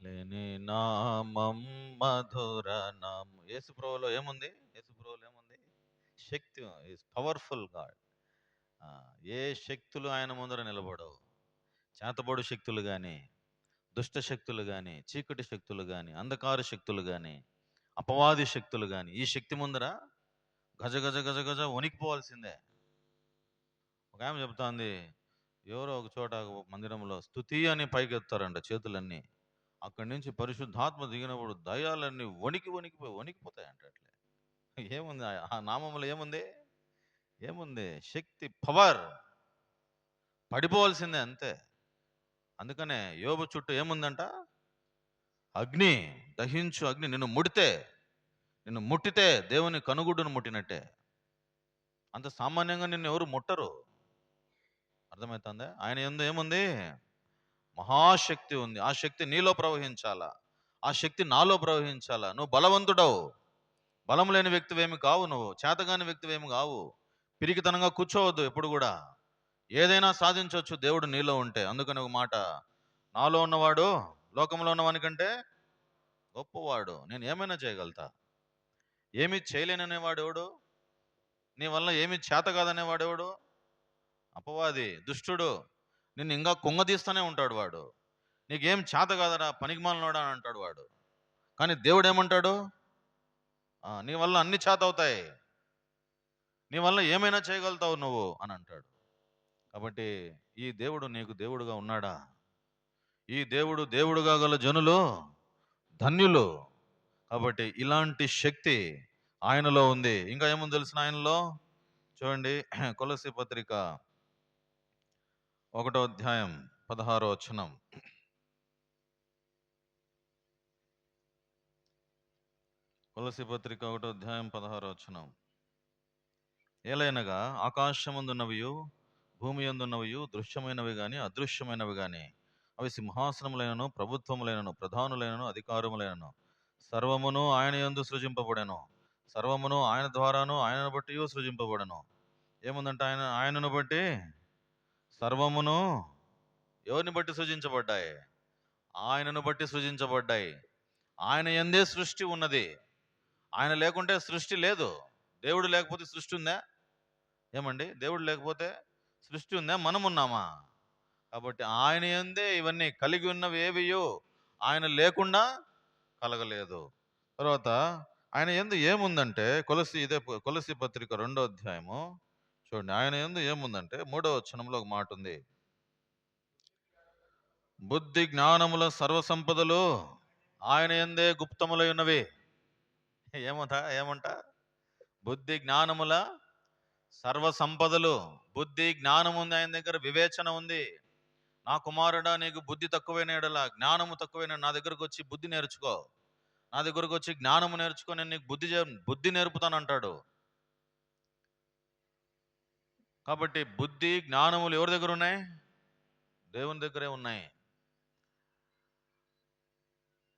లేని నామం మధుర నామం. యేసుప్రభులో ఏముంది? యేసుప్రభులో ఏముంది? శక్తి. Is powerful God. ఏ శక్తులు ఆయన ముందర నిలబడవు. చేతబడు శక్తులు కానీ, దుష్ట శక్తులు కానీ, చీకటి శక్తులు కానీ, అంధకార శక్తులు కానీ, అపవాది శక్తులు కానీ, ఈ శక్తి ముందర గజ గజ గజ గజ వణికిపోవాల్సిందే. ఒక ఆమె చెప్తాంది, ఎవరో ఒక చోట మందిరంలో స్తుతి అని పైకెత్తారంట చేతులన్నీ. అక్కడి నుంచి పరిశుద్ధాత్మ దిగినప్పుడు దయాలన్నీ వణికిపోతాయంట. అట్లే ఏముంది ఆ నామంలో? ఏముంది? ఏముంది? శక్తి, పవర్. పడిపోవాల్సిందే అంతే. అందుకనే యోబు చుట్టూ ఏముందంట? అగ్ని, దహించు అగ్ని. నిన్ను ముట్టితే దేవుని కనుగుడ్డును ముట్టినట్టే. అంత సామాన్యంగా నిన్ను ఎవరు ముట్టరు. అర్థమవుతుందా? ఆయన యందు ఏముంది? మహాశక్తి ఉంది. ఆ శక్తి నీలో ప్రవహించాలా, ఆ శక్తి నాలో ప్రవహించాలా. నువ్వు బలవంతుడవు, బలం లేని వ్యక్తివేమి కావు. నువ్వు చేతగాని వ్యక్తివేమి కావు. పిరికితనంగా కూర్చోవద్దు. ఎప్పుడు కూడా ఏదైనా సాధించవచ్చు దేవుడు నీలో ఉంటే. అందుకని ఒక మాట, నాలో ఉన్నవాడు లోకంలో ఉన్నవానికంటే గొప్పవాడు. నేను ఏమైనా చేయగలుగుతా. ఏమీ చేయలేననేవాడు ఎవడు? నీ వల్ల ఏమీ చేత కాదనేవాడెవడు? అపవాది, దుష్టుడు. నిన్ను ఇంకా కుంగదీస్తూనే ఉంటాడు వాడు. నీకేం చేత కాదరా, పనికిమాలినోడా అని అంటాడు వాడు. కానీ దేవుడు ఏమంటాడు? నీ వల్ల అన్ని చేత అవుతాయి, నీ వల్ల ఏమైనా చేయగలుగుతావు నువ్వు అని అంటాడు. కాబట్టి ఈ దేవుడు నీకు దేవుడుగా ఉన్నాడా? ఈ దేవుడు దేవుడుగా గల జనులు ధన్యులు. కాబట్టి ఇలాంటి శక్తి ఆయనలో ఉంది. ఇంకా ఏముంది తెలిసిన ఆయనలో? చూడండి, కొలస్సీ పత్రిక 1వ అధ్యాయం 16వ వచనం. కొలస్సీ పత్రిక 1వ అధ్యాయం 16వ వచనం. ఏలైనగా ఆకాశమందున్నవియు భూమి యందున్నవియు దృశ్యమైనవి గాని అదృశ్యమైనవి గాని, అవి సింహాసనములైనను ప్రభుత్వములైనను ప్రధానులైనను అధికారములైనను సర్వమును ఆయన యందు సృజింపబడెను. సర్వమును ఆయన ద్వారాను ఆయనను బట్టి సృజింపబడెను. ఏముందంటే ఆయనను బట్టి సర్వమును ఎవరిని బట్టి సృజించబడ్డాయి? ఆయనను బట్టి సృజించబడ్డాయి. ఆయన యందే సృష్టి ఉన్నది. ఆయన లేకుంటే సృష్టి లేదు. దేవుడు లేకపోతే సృష్టి ఉందా? ఏమండి? దేవుడు లేకపోతే సృష్టి ఉందా? మనం ఉన్నామా? కాబట్టి ఆయన యందే ఇవన్నీ కలిగి ఉన్నవి ఏవియో ఆయన లేకుండా కలగలేదు. తర్వాత ఆయన యందు ఏముందంటే, కొలస్సీ పత్రిక 2వ అధ్యాయము చూడండి. ఆయన యందు ఏముందంటే 3వ వచనంలో ఒక మాట ఉంది. బుద్ధి జ్ఞానముల సర్వసంపదలు ఆయన యందే గుప్తములై ఉన్నవి. ఏమంట? బుద్ధి జ్ఞానముల సర్వసంపదలు. బుద్ధి జ్ఞానం ఉంది ఆయన దగ్గర, వివేచన ఉంది. నా కుమారుడా, నీకు బుద్ధి తక్కువైన ఎడల, జ్ఞానము తక్కువైన, నా దగ్గరకు వచ్చి బుద్ధి నేర్చుకో, నా దగ్గరకు వచ్చి జ్ఞానము నేర్చుకో, నేను నీకు బుద్ధి నేర్పుతానంటాడు. కాబట్టి బుద్ధి జ్ఞానములు ఎవరి దగ్గర ఉన్నాయి? దేవుని దగ్గరే ఉన్నాయి.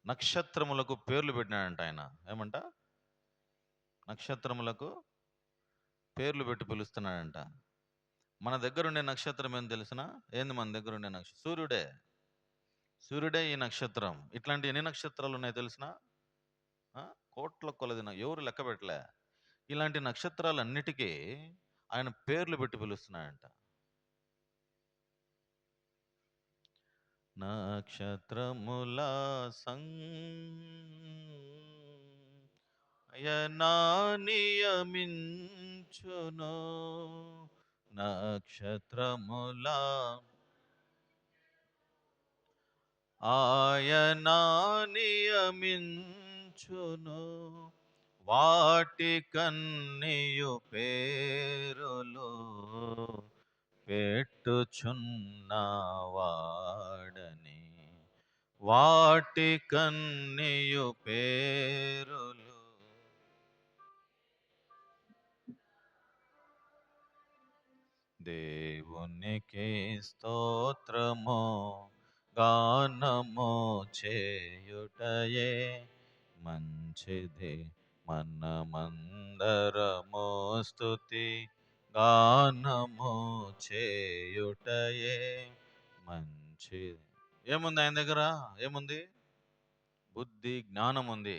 నక్షత్రములకు పేర్లు పెట్టినాడంట ఆయన. ఏమంట? నక్షత్రములకు పేర్లు పెట్టి పిలుస్తున్నాడంట. మన దగ్గర ఉండే నక్షత్రం ఏం తెలిసిన? ఏంది మన దగ్గర ఉండే నక్షత్రం? సూర్యుడే ఈ నక్షత్రం. ఇట్లాంటి ఎన్ని నక్షత్రాలు ఉన్నాయి తెలిసిన? కోట్ల కొలదిన, ఎవరు లెక్క పెట్టలే. ఇలాంటి నక్షత్రాలన్నిటికీ ఆయన పేర్లు పెట్టి పిలుస్తున్నాడంట. నక్షత్రముల నియమించును, నక్షత్రముల ఆయన నియమించును, వాటి కన్నియు పేరులు పెట్టుచున్నవాడని, వాటి కన్నియు పేరులు. దేవునికి స్తోత్రము గానము చేయుటయే మంచిది. మనమందరము స్తుతి గానము చేయుటయే మంచిది. ఏముంది ఆయన దగ్గర? ఏముంది? బుద్ధి జ్ఞానం ఉంది.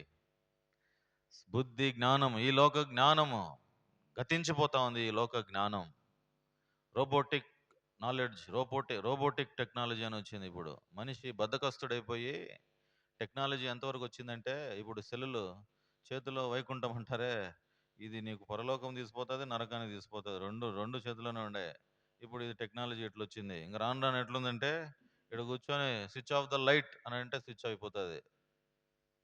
బుద్ధి జ్ఞానం, ఈ లోక జ్ఞానము గతించిపోతా ఉంది. ఈ లోక జ్ఞానం రోబోటిక్ నాలెడ్జ్, రోబోటిక్ టెక్నాలజీ అని వచ్చింది. ఇప్పుడు మనిషి బద్ధకస్తుడైపోయి టెక్నాలజీ ఎంతవరకు వచ్చిందంటే, ఇప్పుడు సెల్లులు చేతిలో వైకుంఠం అంటారే, ఇది నీకు పరలోకం తీసుకుపోతుంది, నరకానికి తీసుకుపోతుంది. రెండు రెండు చేతిలోనే ఉండే. ఇప్పుడు ఇది టెక్నాలజీ ఎట్లా వచ్చింది. ఇంకా రాను రాను ఎట్లుందంటే, ఇక్కడ కూర్చొని స్విచ్ ఆఫ్ ద లైట్ అని అంటే స్విచ్ అయిపోతుంది.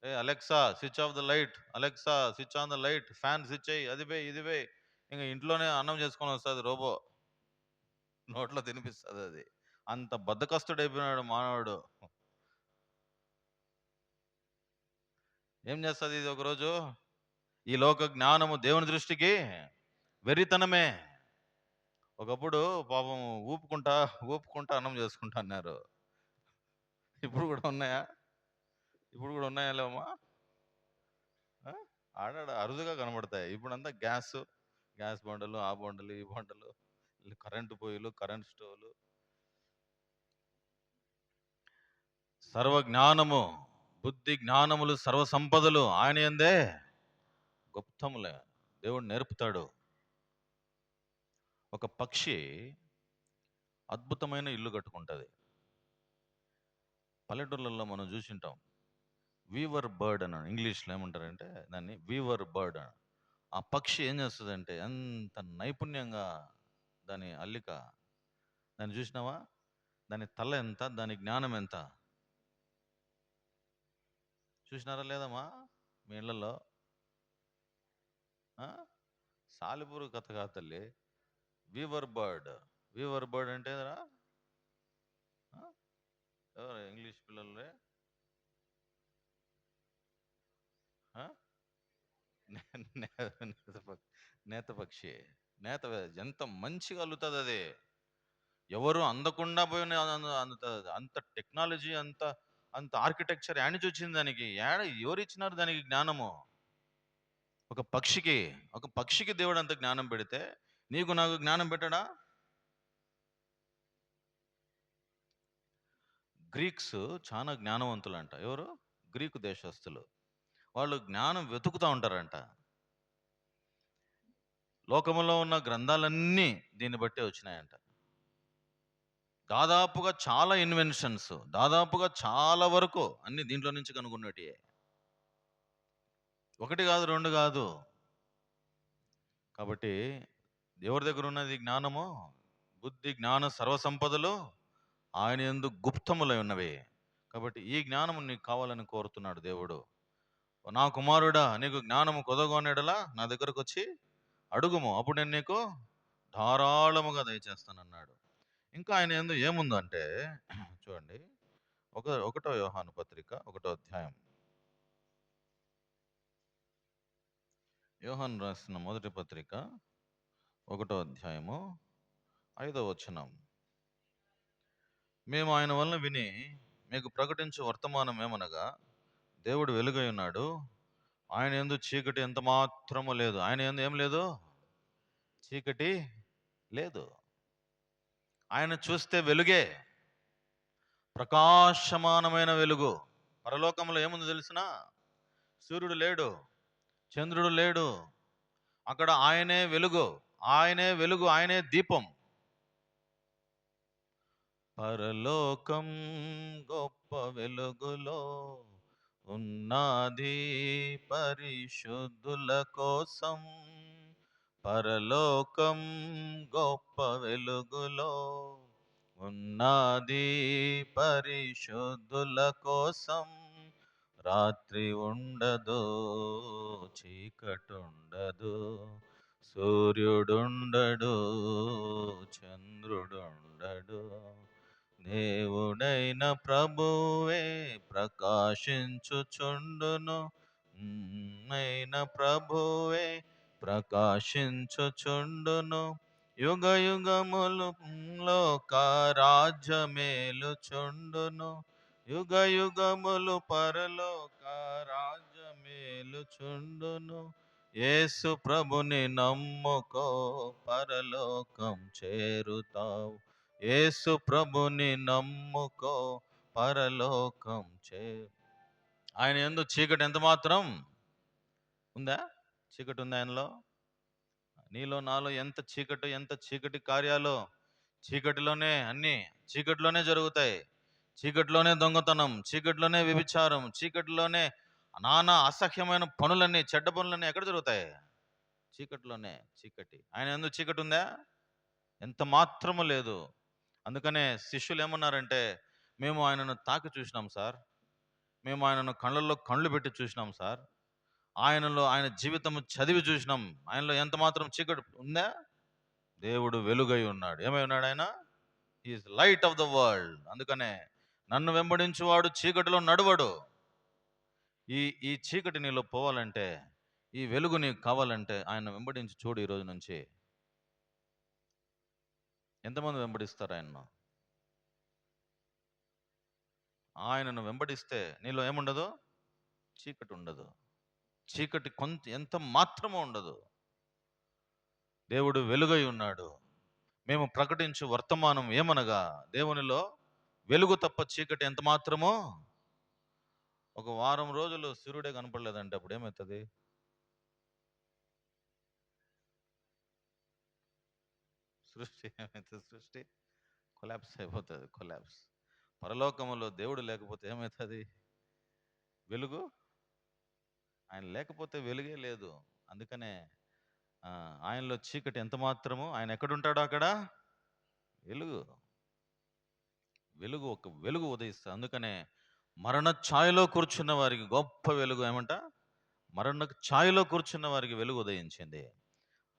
ఏ Alexa switch off the light, Alexa switch on the light, fan switch అయ్యి అది పోయి ఇది పోయి, ఇంకా ఇంట్లోనే అన్నం చేసుకొని వస్తుంది రోబో, నోట్లో తినిపిస్తుంది అది. అంత బద్ధకస్తుడైపోయినాడు మానవుడు. ఏం చేస్తుంది ఇది ఒకరోజు? ఈ లోక జ్ఞానము దేవుని దృష్టికి వెర్రితనమే. ఒకప్పుడు పాపం ఊపుకుంటా ఊపుకుంటా అన్నం చేసుకుంటా అన్నారు. ఇప్పుడు కూడా ఉన్నాయా? ఇప్పుడు కూడా ఉన్నాయా లేవమ్మా? ఆడాడ అరుదుగా కనబడతాయి. ఇప్పుడంతా గ్యాస్ బండలు, ఆ బండలు, ఈ బండలు, కరెంటు పొయ్యిలు, కరెంట్ స్టవ్లు. సర్వ జ్ఞానము, బుద్ధి జ్ఞానములు, సర్వ సంపదలు ఆయన యందే గుప్తములే. దేవుడు నేర్పుతాడు. ఒక పక్షి అద్భుతమైన ఇల్లు కట్టుకుంటుంది. పల్లెటూళ్ళల్లో మనం చూసింటాం. వీవర్ బర్డ్ అని ఇంగ్లీష్లో ఏమంటారంటే దాన్ని వీవర్ బర్డ్ అని. ఆ పక్షి ఏం చేస్తుందంటే ఎంత నైపుణ్యంగా దాని అల్లిక. దాన్ని చూసినావా? దాని తల ఎంత, దాని జ్ఞానం ఎంత చూసినారా లేదమ్మా మీ ఇళ్ళల్లో? సాలిపూరు కథ కాదు తల్లి. Weaver bird. వీవర్ బర్డ్ అంటే ఎవరు ఇంగ్లీష్ పిల్లలే? నేత పక్షి. నేత ఎంత మంచిగా అల్లుతుంది అది. ఎవరు అందకుండా పోయిన అంత టెక్నాలజీ, అంత అంత ఆర్కిటెక్చర్ యాడ్ నుంచి వచ్చింది దానికి. ఎవరు ఇచ్చినారు దానికి జ్ఞానము? ఒక పక్షికి దేవుడు అంత జ్ఞానం పెడితే నీకు నాకు జ్ఞానం పెట్టడా? గ్రీక్స్ చాలా జ్ఞానవంతులంట. ఎవరు? గ్రీకు దేశస్తులు. వాళ్ళు జ్ఞానం వెతుకుతూ ఉంటారంట. లోకములో ఉన్న గ్రంథాలన్నీ దీన్ని బట్టే వచ్చినాయంట. దాదాపుగా చాలా ఇన్వెన్షన్స్, దాదాపుగా చాలా వరకు అన్ని దీంట్లో నుంచి కనుగొన్నటియే. ఒకటి కాదు, రెండు కాదు. కాబట్టి ఎవరి దగ్గర ఉన్నది జ్ఞానము? బుద్ధి జ్ఞాన సర్వసంపదలు ఆయన యందు గుప్తములై ఉన్నవి. కాబట్టి ఈ జ్ఞానము నీకు కావాలని కోరుతున్నాడు దేవుడు. నా కుమారుడా, నీకు జ్ఞానము కొదగొనేడలా నా దగ్గరకు వచ్చి అడుగుము, అప్పుడు నేను నీకు ధారాళముగా దయచేస్తానన్నాడు. ఇంకా ఆయన యందు ఏముందంటే చూడండి, ఒకటో యోహాను పత్రిక 1వ అధ్యాయం. యోహాను రాసిన మొదటి పత్రిక 1వ అధ్యాయము 5వ వచనం. మేము ఆయన వలన విని మీకు ప్రకటించే వర్తమానం ఏమనగా, దేవుడు వెలుగై ఉన్నాడు, ఆయన యందు చీకటి ఎంత మాత్రము లేదు. ఆయన యందు ఏం లేదు? చీకటి లేదు. ఆయన చూస్తే వెలుగే, ప్రకాశమానమైన వెలుగు. పరలోకంలో ఏముంది తెలిసిన? సూర్యుడు లేడు, చంద్రుడు లేడు. అక్కడ ఆయనే వెలుగు, ఆయనే వెలుగు, ఆయనే దీపం. పరలోకం గొప్ప వెలుగులో ఉన్నది పరిశుద్ధుల కోసం. పరలోకం గొప్ప వెలుగులో ఉన్నది పరిశుద్ధుల కోసం. రాత్రి ఉండదు, చీకటుండదు, సూర్యుడుండడు, చంద్రుడుండడు. దేవుడైన ప్రభువే ప్రకాశించుచుండును. అయిన ప్రభువే ప్రకాశించుచుండును. యుగ యుగములు లోక రాజ్యమేలుచుండును. యుగ యుగములు పరలోక రాజ్యమేలుచుండును. యేసు ప్రభుని నమ్ముకో, పరలోకం చేరుతావు. యేసు ప్రభుని నమ్ముకో, పరలోకం ఆయన యందు చీకటి ఎంత మాత్రం ఉందా? చీకటి ఉందా ఆయనలో? నీలో నాలో ఎంత చీకటి కార్యాలు! చీకటిలోనే అన్నీ, చీకటిలోనే జరుగుతాయి. చీకటిలోనే దొంగతనం, చీకటిలోనే వ్యభిచారం, చీకటిలోనే నానా అసహ్యమైన పనులన్నీ, చెడ్డ పనులన్నీ ఎక్కడ జరుగుతాయి? చీకటిలోనే. చీకటి. ఆయన యందు చీకటి ఉందా? ఎంత మాత్రము లేదు. అందుకనే శిష్యులు ఏమన్నారంటే, మేము ఆయనను తాకి చూసినాం సార్, మేము ఆయనను కళ్ళల్లో కళ్ళు పెట్టి చూసినాం సార్, ఆయనలో ఆయన జీవితము చదివి చూసినాం, ఆయనలో ఎంత మాత్రం చీకటి ఉందా? దేవుడు వెలుగై ఉన్నాడు. ఏమై ఉన్నాడు ఆయన? Is light of the world. అందుకనే నన్ను వెంబడించువాడు చీకటిలో నడువడు. ఈ ఈ చీకటి నీలో పోవాలంటే, ఈ వెలుగు నీకు కావాలంటే ఆయన వెంబడించి చూడు. ఈ రోజు నుంచి ఎంతమంది వెంబడిస్తారు ఆయన్ను? ఆయనను వెంబడిస్తే నీలో ఏముండదు? చీకటి ఉండదు. చీకటి ఎంత మాత్రమూ ఉండదు. దేవుడు వెలుగై ఉన్నాడు. మేము ప్రకటించు వర్తమానం ఏమనగా, దేవునిలో వెలుగు తప్ప చీకటి ఎంత మాత్రమో. ఒక వారం రోజులు సూర్యుడే కనపడలేదంటే అప్పుడు ఏమవుతుంది? సృష్టి ఏమవుతుంది? సృష్టి కొలాప్స్ అయిపోతుంది. కొలాప్స్. పరలోకములో దేవుడు లేకపోతే ఏమవుతుంది? వెలుగు. ఆయన లేకపోతే వెలుగే లేదు. అందుకనే ఆయనలో చీకటి ఎంత మాత్రము. ఆయన ఎక్కడుంటాడో అక్కడ వెలుగు. వెలుగు, ఒక వెలుగు ఉదయిస్తుంది. అందుకనే మరణ ఛాయలో కూర్చున్న వారికి గొప్ప వెలుగు ఏమంట? మరణ ఛాయలో కూర్చున్న వారికి వెలుగు ఉదయించింది.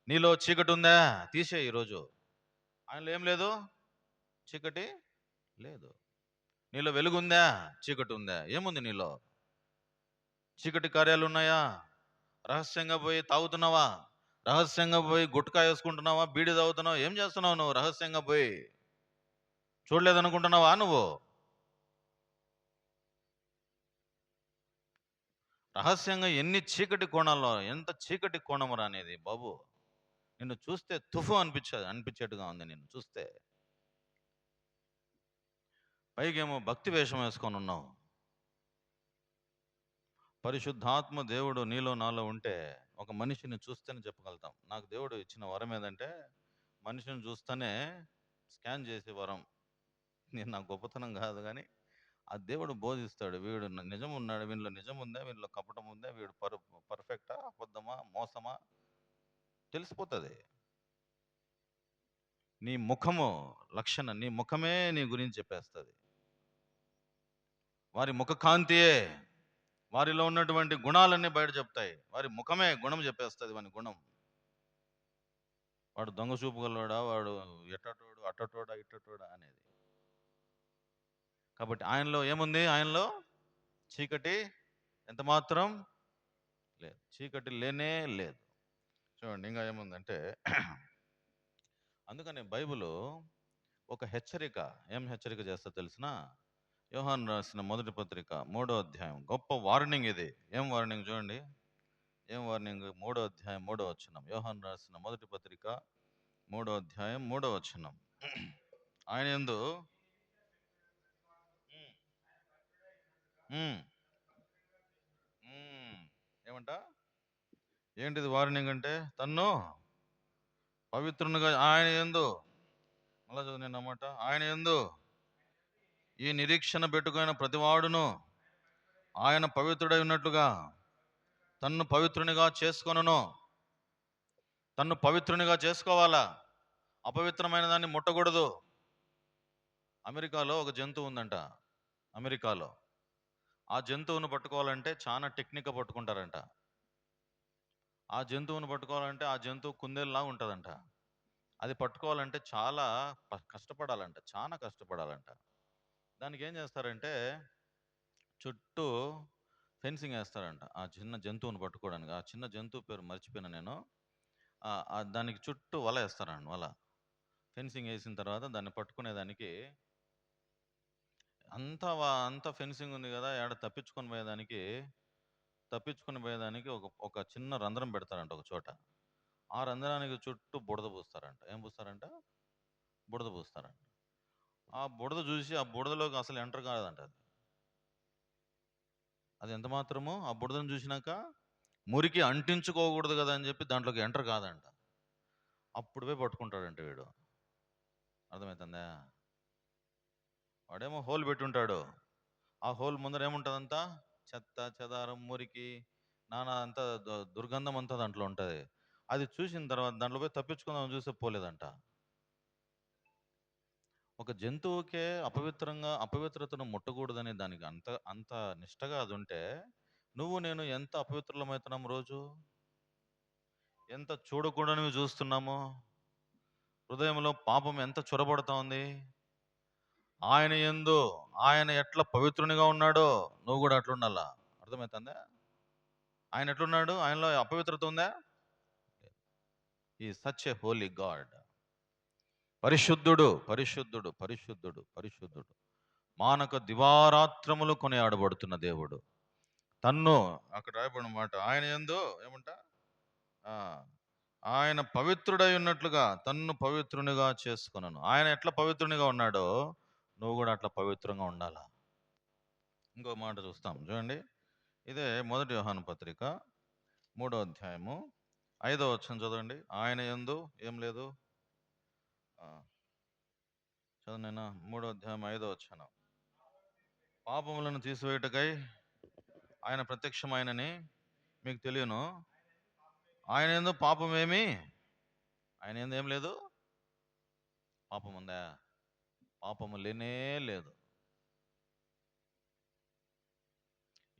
నీలో చీకటి ఉందా? తీసే ఈరోజు. ఆయనలో ఏం లేదు? చీకటి లేదు. నీలో వెలుగు ఉందా? చీకటి ఉందా? ఏముంది నీలో? చీకటి కార్యాలు ఉన్నాయా? రహస్యంగా పోయి తాగుతున్నావా? రహస్యంగా పోయి గుట్కా వేసుకుంటున్నావా? బీడి తాగుతున్నావా? ఏం చేస్తున్నావు నువ్వు? రహస్యంగా పోయి చూడలేదనుకుంటున్నావా నువ్వు? రహస్యంగా ఎన్ని చీకటి కోణాల్లో, ఎంత చీకటి కోణం రానేది బాబు. నిన్ను చూస్తే తుఫు అనిపించేట్టుగా ఉంది నిన్ను చూస్తే. పైకేమో భక్తి వేషం వేసుకొని ఉన్నావు. పరిశుద్ధాత్మ దేవుడు నీలో నాలో ఉంటే ఒక మనిషిని చూస్తేనే చెప్పగలుగుతాం. నాకు దేవుడు ఇచ్చిన వరం ఏదంటే, మనిషిని చూస్తేనే స్కాన్ చేసే వరం. నేను నా గొప్పతనం కాదు కానీ ఆ దేవుడు బోధిస్తాడు. వీడు నిజం ఉన్నాడు, వీళ్ళలో నిజం ఉందా, వీళ్ళలో కపటం ఉందా, వీడు పర్ఫెక్టా, అబద్ధమా, మోసమా తెలిసిపోతుంది. నీ ముఖము లక్షణ, నీ ముఖమే నీ గురించి చెప్పేస్తుంది. వారి ముఖ కాంతియే వారిలో ఉన్నటువంటి గుణాలన్నీ బయట చెప్తాయి. వారి ముఖమే గుణం చెప్పేస్తుంది. వాని గుణం. వాడు దొంగ చూపు గలవాడా, వాడు ఎట్టటోడు, అట్టటోడా, ఇట్టటోడా అనేది. కాబట్టి ఆయనలో ఏముంది? ఆయనలో చీకటి ఎంత మాత్రం లేదు. చీకటి లేనే లేదు. చూడండి ఇంకా ఏముందంటే, అందుకని బైబిల్ ఒక హెచ్చరిక, ఏం హెచ్చరిక చేస్తా తెలిసిన? యోహాను రాసిన మొదటి పత్రిక 3వ అధ్యాయం గొప్ప వార్నింగ్ ఇది. ఏం వార్నింగ్ చూడండి. ఏం వార్నింగ్? 3వ అధ్యాయం 3వ వచనం. యోహాను రాసిన మొదటి పత్రిక 3వ అధ్యాయం 3వ వచనం. ఆయన యందు ఏమంట? ఏంటిది వార్నింగ్ అంటే? తన్ను పవిత్రునిగా ఆయన యందు, మళ్ళా చదువు నేను అన్నమాట, ఆయన యందు ఈ నిరీక్షణ పెట్టుకున్న ప్రతివాడును ఆయన పవిత్రుడై ఉన్నట్లుగా తన్ను పవిత్రునిగా చేసుకొనును. తన్ను పవిత్రునిగా చేసుకోవాలా? అపవిత్రమైన దాన్ని ముట్టకూడదు. అమెరికాలో ఒక జంతువు ఉందంట. అమెరికాలో ఆ జంతువును పట్టుకోవాలంటే చాలా టెక్నిక్గా పట్టుకుంటారంట. ఆ జంతువును పట్టుకోవాలంటే ఆ జంతువు కుందేలులా ఉంటుందంట. అది పట్టుకోవాలంటే చాలా కష్టపడాలంట, చాలా కష్టపడాలంట. దానికి ఏం చేస్తారంటే చుట్టూ ఫెన్సింగ్ వేస్తారంట ఆ చిన్న జంతువును పట్టుకోవడానికి. ఆ చిన్న జంతువు పేరు మర్చిపోయినా నేను. దానికి చుట్టూ వల వేస్తారంట. వల ఫెన్సింగ్ వేసిన తర్వాత దాన్ని పట్టుకునేదానికి అంతా ఫెన్సింగ్ ఉంది కదా, తప్పించుకొని పోయేదానికి ఒక ఒక చిన్న రంధ్రం పెడతారంట ఒక చోట. ఆ రంధ్రానికి చుట్టూ బుడద పూస్తారంట. ఏం పూస్తారంట? బుడద పూస్తారంట. ఆ బుడద చూసి ఆ బుడదలోకి అసలు ఎంటర్ కాదంట. అది ఎంత మాత్రము ఆ బుడదను చూసినాక మురికి అంటించుకోకూడదు కదా అని చెప్పి దాంట్లోకి ఎంటర్ కాదంట. అప్పుడు పోయి పట్టుకుంటాడంట వీడు. అర్థమవుతుందా? వాడేమో హోల్ పెట్టుంటాడు. ఆ హోల్ ముందర ఏముంటుందంతా చెత్త చెదారం మురికి నానా అంతా దుర్గంధం అంతా దాంట్లో ఉంటుంది. అది చూసిన తర్వాత దాంట్లో పోయి తప్పించుకుందాం చూస్తే పోలేదంట. ఒక జంతువుకే అపవిత్రతను ముట్టకూడదని దానికి అంత అంత నిష్టగా అది ఉంటే, నువ్వు నేను ఎంత అపవిత్రులమవుతున్నాం రోజు, ఎంత చూడకూడనివి చూస్తున్నాము, హృదయంలో పాపం ఎంత చొరబడతా ఉంది. ఆయన ఎట్లా పవిత్రునిగా ఉన్నాడో నువ్వు కూడా అట్లుండాలా. అర్థమవుతుందా? ఆయన ఎట్లున్నాడు? ఆయనలో అపవిత్రత ఉందా? ఈ సచ్ ఏ హోలీ గాడ్. పరిశుద్ధుడు పరిశుద్ధుడు పరిశుద్ధుడు పరిశుద్ధుడు. మానక దివారాత్రములు కొనియాడబడుతున్న దేవుడు. తన్ను అక్కడ రాయబడిన మాట, ఆయన యందు ఏమంట, ఆయన పవిత్రుడై ఉన్నట్లుగా తన్ను పవిత్రునిగా చేసుకున్నాను. ఆయన ఎట్లా పవిత్రునిగా ఉన్నాడో నువ్వు కూడా అట్లా పవిత్రంగా ఉండాలా. ఇంకో మాట చూస్తాం చూడండి. ఇదే 1 యోహాను పత్రిక 3వ అధ్యాయము 5వ వచనం చదవండి. ఆయన యందు ఏం లేదు, చదవనైనా 3వ అధ్యాయం 5వ వచనం. పాపములను తీసివేయుటకై ఆయన ప్రత్యక్షమైనని మీకు తెలియను. ఆయన యందు పాపం ఆయన యందు ఏం లేదు. పాపం ఉందా? పాపము లేనే లేదు.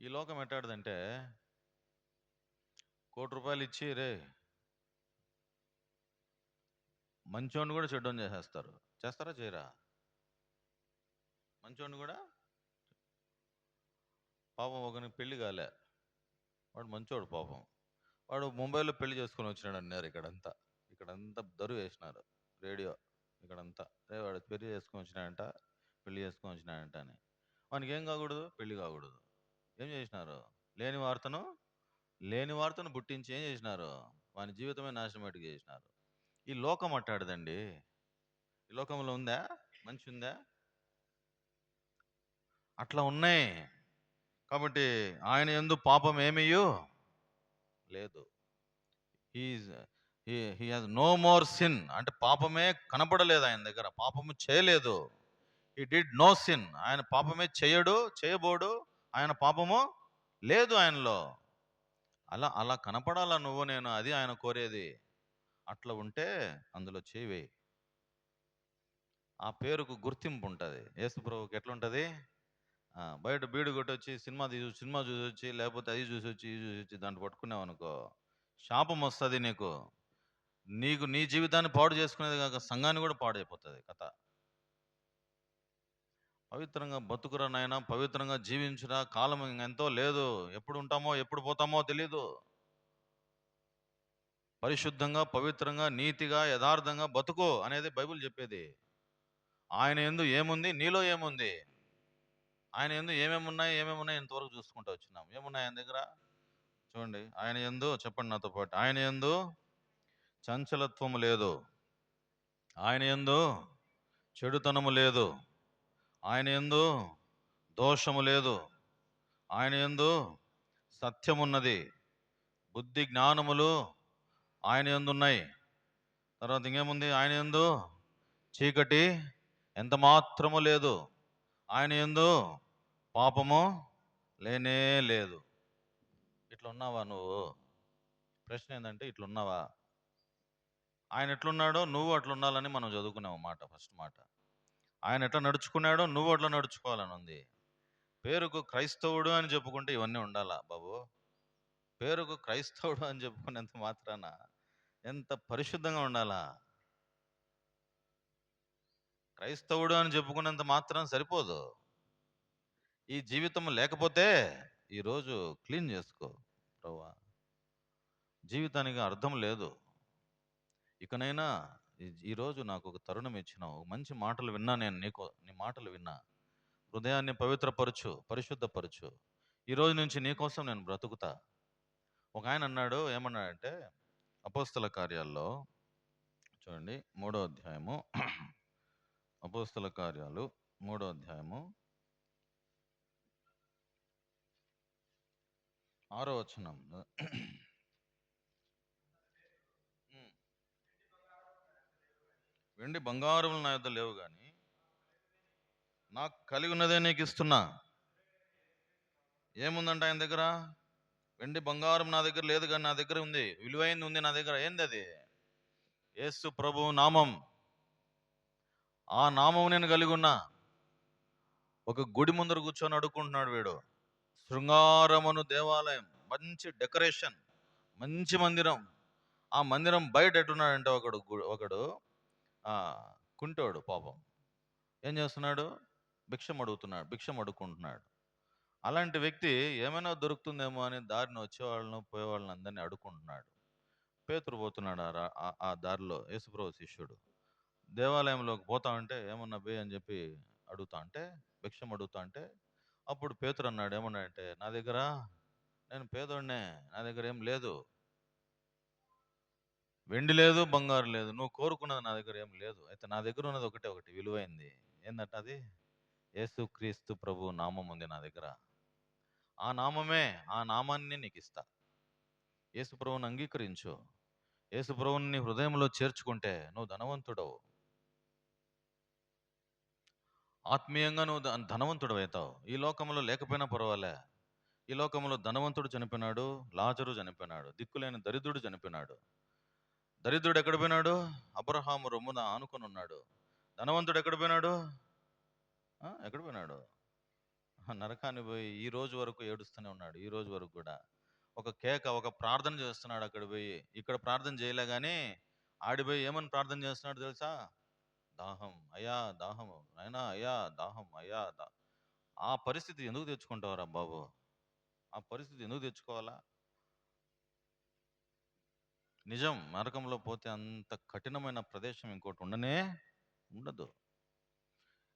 ఈ లోకం ఎట్టాడదంటే, ₹1 ఇచ్చి రే మంచోడిని కూడా చెడ్డోని చేసేస్తారు. చేస్తారా చేయరా? మంచోడిని కూడా. పాపం ఒకరికి పెళ్లి కాలే, వాడు మంచోడు పాపం, వాడు ముంబైలో పెళ్లి చేసుకొని వచ్చినాడు అన్నారు. ఇక్కడంతా దరువు వేసినారు రేడియో. ఇక్కడంతా వాడు పెళ్లి చేసుకొని వచ్చినాడంట అని. వానికి ఏం కాకూడదు? పెళ్లి కాకూడదు. ఏం చేసినారు? లేని వార్తను పుట్టించి ఏం చేసినారు? వాని జీవితమే నాశనం చేసినారు. ఈ లోకం అట్టాడదండి. ఈ లోకంలో ఉందా మంచి? ఉందా? అట్లా ఉన్నాయి. కాబట్టి ఆయన యందు పాపం ఏమీయూ లేదు. He has no more sin. అంటే పాపమే కనపడలేదు ఆయన దగ్గర, పాపము చేయలేదు. He did no sin. ఆయన పాపమే చేయబోడు. ఆయన పాపము లేదు ఆయనలో. అలా కనపడాలా నువ్వు నేను, అది ఆయన కోరేది. అట్లా ఉంటే అందులో చేయవే. ఆ పేరుకు గుర్తింపు ఉంటుంది. యేసు ప్రభువుకి ఎట్లుంటుంది? బయట బీడు కొట్టొచ్చి సినిమా చూసి వచ్చి, లేకపోతే అది చూసి వచ్చి దాంట్లో పట్టుకున్నావు అనుకో, శాపం వస్తుంది నీకు నీ జీవితాన్ని పాడు చేసుకునేది కాక సంఘాన్ని కూడా పాడైపోతుంది కథ. పవిత్రంగా బతుకురా నాయన, పవిత్రంగా జీవించురా. కాలం ఎంతో లేదు, ఎప్పుడు ఉంటామో ఎప్పుడు పోతామో తెలీదు. పరిశుద్ధంగా పవిత్రంగా నీతిగా యథార్థంగా బతుకు అనేది బైబిల్ చెప్పేది. ఆయన యందు ఏముంది, నీలో ఏముంది? ఆయన యందు ఏమేమి ఉన్నాయి ఇంతవరకు చూసుకుంటూ వచ్చినాం. ఏమున్నాయి ఆయన దగ్గర? చూడండి. ఆయన యందు, చెప్పండి నాతో పాటు, ఆయన యందు చంచలత్వము లేదు, ఆయన యందు చెడుతనము లేదు, ఆయన యందు దోషము లేదు, ఆయన యందు సత్యమున్నది, బుద్ధి జ్ఞానములు ఆయన యందు ఉన్నాయి. తర్వాత ఇంకేముంది? ఆయన యందు చీకటి ఎంత మాత్రము లేదు, ఆయన యందు పాపము లేనే లేదు. ఇట్లా ఉన్నావా నువ్వు? ప్రశ్న ఏంటంటే, ఇట్లున్నావా? ఆయన ఎట్లున్నాడో నువ్వు అట్లా ఉండాలని మనం చదువుకున్నావు మాట, ఫస్ట్ మాట. ఆయన ఎట్లా నడుచుకున్నాడో నువ్వు అట్లా నడుచుకోవాలని ఉంది. పేరుకు క్రైస్తవుడు అని చెప్పుకుంటే ఇవన్నీ ఉండాలా బాబు? పేరుకు క్రైస్తవుడు అని చెప్పుకునేంత మాత్రాన ఎంత పరిశుద్ధంగా ఉండాలా? క్రైస్తవుడు అని చెప్పుకునేంత మాత్రం సరిపోదు. ఈ జీవితం లేకపోతే ఈరోజు క్లీన్ చేసుకో ప్రభువా. జీవితానికి అర్థం లేదు. ఇకనైనా ఈరోజు నాకు ఒక తరుణం ఇచ్చినావు. మంచి మాటలు విన్నా నేను నీ మాటలు విన్నా. హృదయాన్ని పవిత్రపరచు, పరిశుద్ధపరచు. ఈ రోజు నుంచి నీ కోసం నేను బ్రతుకుతా. ఒక ఆయన అన్నాడు, ఏమన్నాడంటే అపోస్తల కార్యాల్లో చూడండి 3వ అధ్యాయము అపోస్తల కార్యాలు 3వ అధ్యాయము 6వ వచనం. వెండి బంగారములు నా యొద్ద లేవు గాని నాకు కలిగి ఉన్నదే నీకు ఇస్తున్నా. ఏముందంట ఆయన దగ్గర? వెండి బంగారం నా దగ్గర లేదు కానీ నా దగ్గర ఉంది, విలువైంది ఉంది నా దగ్గర. ఏంది అది? యేసు ప్రభువు నామం. ఆ నామం నేను కలిగి ఉన్నా. ఒక గుడి ముందర కూర్చొని అడుక్కుంటున్నాడు వీడు. శృంగారమును దేవాలయం, మంచి డెకరేషన్, మంచి మందిరం. ఆ మందిరం బయట ఎట్టున్నాడంటే ఒకడు కుంటోడు పాపం ఏం చేస్తున్నాడు? భిక్షం అడుక్కుంటున్నాడు. అలాంటి వ్యక్తి ఏమైనా దొరుకుతుందేమో అని దారిని వచ్చేవాళ్ళను పోయేవాళ్ళని అందరినీ అడుక్కుంటున్నాడు. పేతురు పోతున్నాడు ఆ దారిలో, యేసుప్రభు శిష్యుడు. దేవాలయంలోకి పోతా ఉంటే ఏమన్నా బే అని చెప్పి భిక్షం అడుగుతా అంటే అప్పుడు పేతురు అన్నాడు, ఏమన్నాడంటే, నా దగ్గర నేను పేదోడినే, నా దగ్గర ఏం లేదు, వెండి లేదు, బంగారు లేదు, నువ్వు కోరుకున్నది నా దగ్గర ఏం లేదు. అయితే నా దగ్గర ఉన్నది ఒకటి విలువైంది. ఏంటంటే అది యేసుక్రీస్తు ప్రభు నామం ఉంది నా దగ్గర. ఆ నామాన్ని నీకు ఇస్తా. యేసు ప్రభువుని అంగీకరించు. యేసు ప్రభువుని నీ హృదయంలో చేర్చుకుంటే నువ్వు ధనవంతుడవు. ఆత్మీయంగా నువ్వు ధనవంతుడు అవుతావు. ఈ లోకంలో లేకపోయినా పర్వాలే. ఈ లోకంలో ధనవంతుడు చనిపోయినాడు, లాజరు చనిపోయినాడు, దిక్కులేని దరిద్రుడు చనిపోయినాడు. దరిద్రుడు ఎక్కడ పోయినాడు? అబ్రహాము రొమ్మున ఆనుకొని ఉన్నాడు. ధనవంతుడు ఎక్కడ పోయినాడు? ఎక్కడ పోయినాడు? నరకాన్ని పోయి ఈ రోజు వరకు ఏడుస్తూనే ఉన్నాడు. ఈ రోజు వరకు కూడా ఒక ప్రార్థన చేస్తున్నాడు. అక్కడ పోయి ఇక్కడ ప్రార్థన చేయలే కానీ ఆడిపోయి ఏమని ప్రార్థన చేస్తున్నాడు తెలుసా? దాహం అయ్యా, దాహము అయినా అయ్యా, దాహం అయ్యా. ఆ పరిస్థితి ఎందుకు తెచ్చుకుంటావురా బాబు? ఆ పరిస్థితి ఎందుకు తెచ్చుకోవాలా? నిజం, నరకంలో పోతే అంత కఠినమైన ప్రదేశం ఇంకోటి ఉండదు.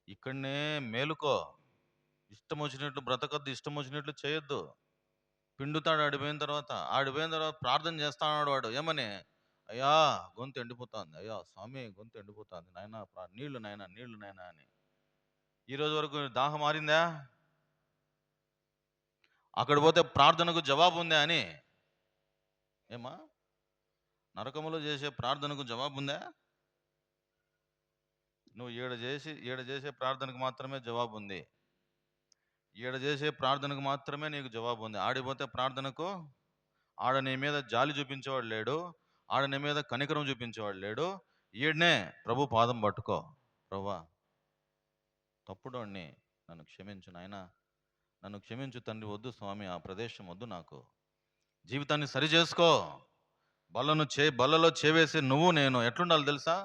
ఇక్కడనే మేలుకో. ఇష్టం వచ్చినట్లు బ్రతకద్దు, ఇష్టం వచ్చినట్లు చేయొద్దు. పిండుతాడు ఆడిపోయిన తర్వాత ప్రార్థన చేస్తాడు వాడు. ఏమని? అయ్యా గొంతు ఎండిపోతుంది, అయ్యా స్వామి గొంతు ఎండిపోతుంది, నాయన నీళ్లు నాయన అని. ఈ రోజు వరకు దాహం మారిందా? అక్కడ పోతే ప్రార్థనకు జవాబు ఉందా అని? ఏమా నరకములో చేసే ప్రార్థనకు జవాబు ఉందా? నువ్వు ఈడ చేసే ప్రార్థనకు మాత్రమే జవాబు ఉంది. ఈడ చేసే ప్రార్థనకు మాత్రమే నీకు జవాబు ఉంది. ఆడిపోతే ప్రార్థనకు ఆడ నీ మీద జాలి చూపించేవాడు లేడు, ఆడ నీ మీద కనికరం చూపించేవాడు లేడు. ఈడనే ప్రభు పాదం పట్టుకో. ప్రభువా తప్పుడోడిని, నన్ను క్షమించు నాయన, నన్ను క్షమించు తండ్రి. వద్దు స్వామి, ఆ ప్రదేశం వద్దు నాకు. జీవితాన్ని సరి చేసుకో. బల్లలో చేవేసి నువ్వు నేను ఎట్లుండాలి తెలుసా?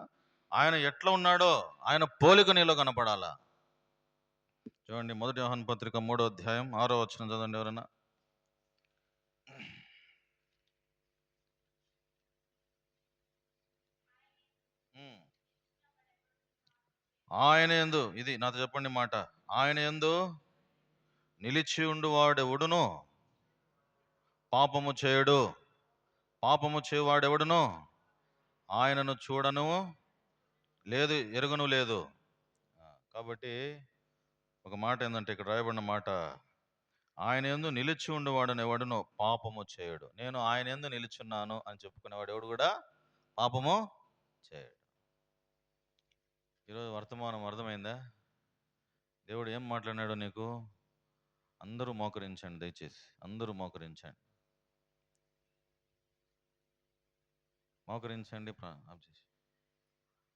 ఆయన ఎట్లా ఉన్నాడో ఆయన పోలిక నీలో కనపడాలా. చూడండి 1 యోహాను పత్రిక 3వ అధ్యాయం 6వ వచనం చదవండి ఎవరైనా. ఆయన యందు, ఇది నాతో చెప్పండి మాట, ఆయన యందు నిలిచి ఉండు వాడెవడును పాపము చేయడు. పాపము చేయవాడెవడును ఆయనను చూడను లేదు, ఎరుగను లేదు. కాబట్టి ఒక మాట ఏంటంటే, ఇక్కడ రాయబడిన మాట, ఆయన యందు నిలిచి ఉండేవాడని ఎవడును పాపము చేయడు. నేను ఆయన యందు నిలిచున్నాను అని చెప్పుకునేవాడు ఎవడు కూడా పాపము చేయడు. ఈరోజు వర్తమానం అర్థమైందా? దేవుడు ఏం మాట్లాడినాడో నీకు? అందరూ మోకరించండి, దయచేసి అందరూ మోకరించండి.